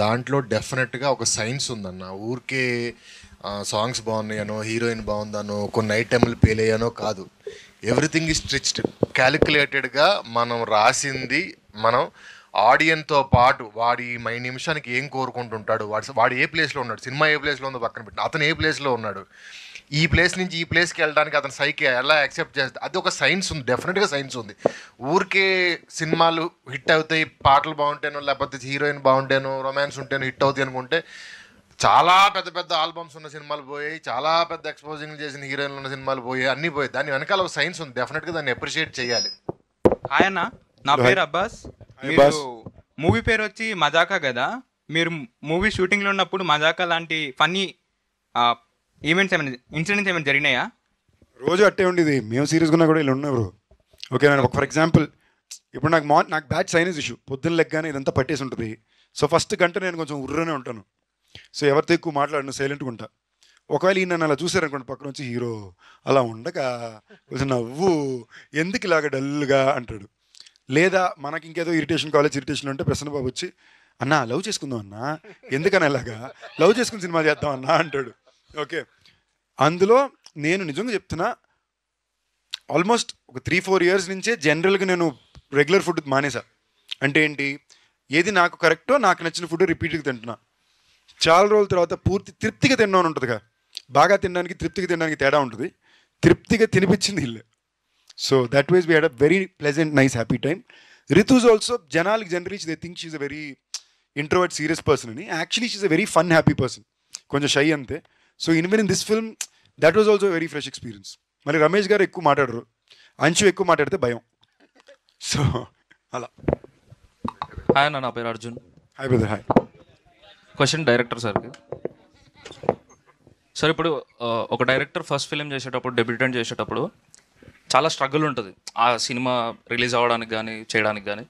దాంట్లో డెఫినెట్గా ఒక సైన్స్ ఉందన్న. ఊరికే సాంగ్స్ బాగున్నాయనో, హీరోయిన్ బాగుందనో, కొన్ని ఐటెంలు పేలేయనో కాదు. ఎవ్రీథింగ్ ఈజ్ స్ట్రిచ్డ్, క్యాలిక్యులేటెడ్గా మనం రాసింది. మనం ఆడియన్తో పాటు వాడి నిమిషానికి ఏం కోరుకుంటుంటాడు, వాడు ఏ ప్లేస్లో ఉన్నాడు, సినిమా ఏ ప్లేస్లో ఉందో పక్కన పెట్టి అతను ఏ ప్లేస్లో ఉన్నాడు, ఈ ప్లేస్ నుంచి ఈ ప్లేస్కి వెళ్ళడానికి అతను సైకి ఎలా యాక్సెప్ట్ చేస్తుంది, అది ఒక సైన్స్ ఉంది, డెఫినెట్గా సైన్స్ ఉంది. ఊరికే సినిమాలు హిట్ అవుతాయి, పాటలు బాగుంటేనో లేకపోతే హీరోయిన్ బాగుంటేనో రొమాన్స్ ఉంటేనో హిట్ అవుతాయి అనుకుంటే చాలా పెద్ద పెద్ద ఆల్బమ్స్ ఉన్న సినిమాలు పోయాయి, చాలా పెద్ద ఎక్స్పోజింగ్ చేసిన హీరోయిన్లు ఉన్న సినిమాలు పోయాయి, అన్నీ పోయాయి. దాని వెనకాల ఒక సైన్స్ ఉంది, డెఫినెట్గా దాన్ని అప్రిషియేట్ చేయాలి. ఆయన నా పేరు అబ్బాస్. మీరు మూవీ పేరు వచ్చి మజాకా కదా, మీరు మూవీ షూటింగ్లో ఉన్నప్పుడు మజాకా లాంటి ఫన్నీ ఈవెంట్స్ ఏమైనా ఇన్సిడెంట్స్ ఏమైనా జరిగినాయా? రోజు అట్టే ఉండేది, మేము సీరియస్గా ఉన్నా కూడా వీళ్ళు ఉన్నారు. ఓకే, నేను ఫర్ ఎగ్జాంపుల్ ఇప్పుడు నాకు బ్యాచ్ సైనస్ ఇష్యూ, పొద్దున్న లెగ్గానే ఇదంతా పట్టేసి ఉంటుంది. సో ఫస్ట్ గంట నేను కొంచెం ఉర్రనే ఉంటాను. సో ఎవరితో ఎక్కువ మాట్లాడను, సైలెంట్గా ఉంటా. ఒకవేళ ఈయన అలా చూసారనుకోండి పక్కన వచ్చి, హీరో అలా ఉండక కొంచెం నవ్వు, ఎందుకు ఇలాగ డల్గా అంటాడు. లేదా మనకి ఇంకేదో ఇరిటేషన్, కాలేజ్ ఇరిటేషన్ ఉంటే ప్రసన్న బాబు వచ్చి, అన్న లవ్ చేసుకుందాం అన్నా, ఎందుకని అలాగా లవ్ చేసుకుని సినిమా చేద్దాం అన్నా అంటాడు. ఓకే, అందులో నేను నిజంగా చెప్తున్నా, ఆల్మోస్ట్ ఒక 3-4 ఇయర్స్ నుంచే జనరల్గా నేను రెగ్యులర్ ఫుడ్ మానేసా. అంటే ఏంటి, ఏది నాకు కరెక్టో నాకు నచ్చిన ఫుడ్ రిపీట్గా తింటున్నా. చాలా రోజుల తర్వాత పూర్తి తృప్తిగా తిన్నాను ఉంటుందిగా, బాగా తినడానికి తృప్తిగా తినడానికి తేడా ఉంటుంది. తృప్తిగా తినిపించింది ఇల్లే. So that wise we had a very pleasant nice happy time. Ritu's also జనాలకి generally they think she's a very introvert serious person అని. Actually she's a very fun happy person, కొంచెం షై అంతే. So even in this film that was also very fresh experience. మళ్ళీ రమేష్ గారు ఎక్కువ మాట్లాడరు, అంచు ఎక్కువ మాట్లాడితే భయం. సో అలా. హాయ్ అన్న, నా పేరు Arjun. Hi brother. Hi. Question director సార్కి. సార్ ఇప్పుడు ఒక డైరెక్టర్ ఫస్ట్ ఫిలిం చేసేటప్పుడు, డెబ్యూటెంట్ చేసేటప్పుడు చాలా స్ట్రగుల్ ఉంటుంది ఆ సినిమా రిలీజ్ అవ్వడానికి కానీ చేయడానికి కానీ.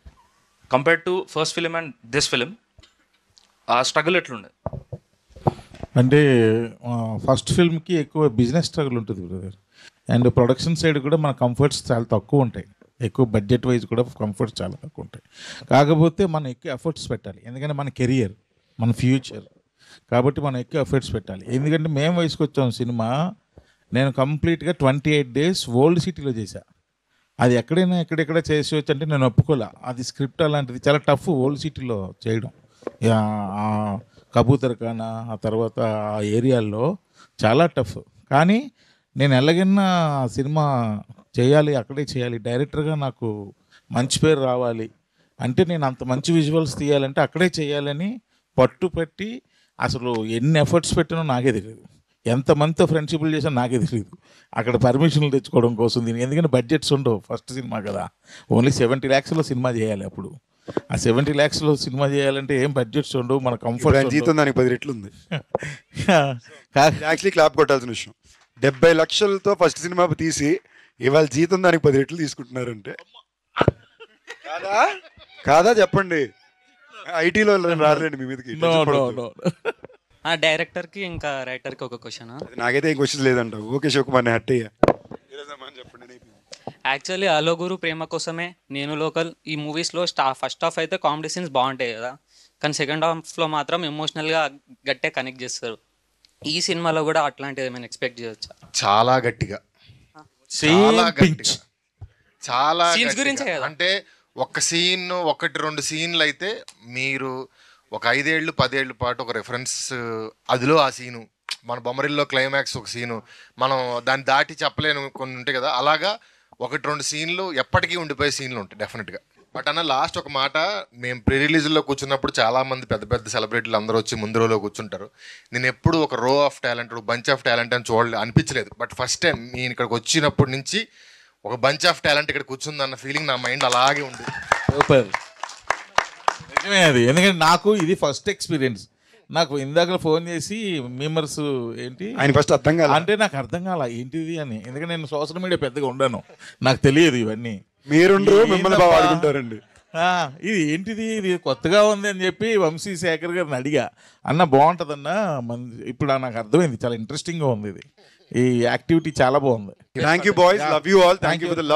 Compared to first film and this film, ఆ స్ట్రగుల్ ఎట్లుండే? అంటే ఫస్ట్ ఫిల్మ్కి ఎక్కువ బిజినెస్ స్ట్రగుల్ ఉంటుంది బ్రదర్. అండ్ ప్రొడక్షన్ సైడ్ కూడా మన కంఫర్ట్స్ చాలా తక్కువ ఉంటాయి, ఎక్కువ బడ్జెట్ వైజ్ కూడా కంఫర్ట్స్ చాలా తక్కువ ఉంటాయి. కాకపోతే మనం ఎక్కువ ఎఫర్ట్స్ పెట్టాలి, ఎందుకంటే మన కెరియర్, మన ఫ్యూచర్, కాబట్టి మనం ఎక్కువ ఎఫర్ట్స్ పెట్టాలి. ఎందుకంటే మేము వయసుకు వచ్చాం సినిమా, నేను కంప్లీట్గా 28 days ఓల్డ్ సిటీలో చేశా. అది ఎక్కడైనా ఎక్కడెక్కడ చేసేవచ్చు అంటే నేను ఒప్పుకోలే. అది స్క్రిప్ట్ అలాంటిది చాలా టఫ్ ఓల్డ్ సిటీలో చేయడం. కబూతర్ ఖానా ఆ తర్వాత ఆ ఏరియాల్లో చాలా టఫ్. కానీ నేను ఎలాగైనా సినిమా చేయాలి, అక్కడే చేయాలి, డైరెక్టర్గా నాకు మంచి పేరు రావాలి అంటే, నేను అంత మంచి విజువల్స్ తీయాలంటే అక్కడే చేయాలని పట్టుపెట్టి అసలు ఎన్ని ఎఫర్ట్స్ పెట్టినో నాకే తెలియదు, ఎంతమందితో ఫ్రెండ్షిప్లు చేసినా నాకే తెలియదు. అక్కడ పర్మిషన్లు తెచ్చుకోవడం కోసం దీనికి, ఎందుకంటే బడ్జెట్స్ ఉండవు, ఫస్ట్ సినిమా కదా, ఓన్లీ 70 lakhsలో సినిమా చేయాలి. అప్పుడు ఆ 70 lakhsలో సినిమా చేయాలంటే ఏం బడ్జెట్స్ ఉండవు, మన కంఫర్ట్. జీతం దానికి 10 రెట్లు ఉంది. యాక్చువల్లీ క్లాప్ కొట్టాల్సిన విషయం, 70 లక్షలతో ఫస్ట్ సినిమా తీసి ఇవాళ జీతం దానికి 10 రెట్లు తీసుకుంటున్నారంటే కాదా కాదా చెప్పండి. ఐటీలో రాలేండి మీ మీదకి. డైరెక్టర్కి ఇంకా రైటర్కి ఒక క్వశ్చన్. నాకైతే ఏం క్వశ్చన్స్ లేదంట. ఓకే శివకుమార్, నేను హట్ అయ్యా. చెప్పండి. యాక్చువల్లీ అలో గురు ప్రేమ కోసమే, నేను లోకల్, ఈ మూవీస్లో ఫస్ట్ హాఫ్ అయితే కామెడీ సీన్స్ బాగుంటాయి కదా, కానీ సెకండ్ హాఫ్లో మాత్రం ఎమోషనల్గా గట్టిగా కనెక్ట్ చేస్తారు. ఈ సినిమాలో కూడా అట్లాంటిది ఏమైనా ఎక్స్పెక్ట్ చేయొచ్చా? చాలా గట్టిగా, చాలా గట్టిగా, చాలా సీన్స్ గురించే కదా. అంటే ఒక సీన్ 1-2 సీన్లు అయితే మీరు ఒక 5 ఏళ్ళు 10 ఏళ్ళ పాటు ఒక రెఫరెన్స్, అదిలో ఆ సీను మన బొమ్మరిల్లో క్లైమాక్స్ ఒక సీను, మనం దాన్ని దాటి చెప్పలేను కొన్ని ఉంటాయి కదా, అలాగా 1-2 సీన్లు ఎప్పటికీ ఉండిపోయే సీన్లు ఉంటాయి డెఫినెట్గా. బట్ అన్న లాస్ట్ ఒక మాట, మేము ప్రీ రిలీజ్లో కూర్చున్నప్పుడు చాలామంది పెద్ద పెద్ద సెలబ్రిటీలు అందరూ వచ్చి ముందు రోలో కూర్చుంటారు. నేను ఎప్పుడు ఒక రో of talent, bunch of talent అని అనిపించలేదు. బట్ ఫస్ట్ టైం నేను ఇక్కడికి వచ్చినప్పటి నుంచి ఒక బంచ్ ఆఫ్ టాలెంట్ ఇక్కడ కూర్చుందన్న ఫీలింగ్ నా మైండ్ అలాగే ఉంది. సూపర్, నిజమే అది. ఎందుకంటే నాకు ఇది ఫస్ట్ ఎక్స్పీరియన్స్. నాకు ఇందాక ఫోన్ చేసి మెంబర్స్ ఏంటి ఆయన ఫస్ట్ అర్థం కాల అంటే నాకు అర్థం కాల ఏంటిది అని. ఎందుకంటే నేను సోషల్ మీడియా పెద్దగా ఉండను, నాకు తెలియదు ఇవన్నీ. మీరుండ్రు మిమ్మల్ని బాగా ఆడుకుంటారండి. ఇది ఏంటిది, ఇది కొత్తగా ఉంది అని చెప్పి వంశీ శేఖర్ గారిని అడిగా, అన్న బాగుంటుందన్న ఇప్పుడు నాకు అర్థమైంది, చాలా ఇంట్రెస్టింగ్గా ఉంది ఇది, ఈ యాక్టివిటీ చాలా బాగుంది. Thank you boys, love you all, thank you for the love.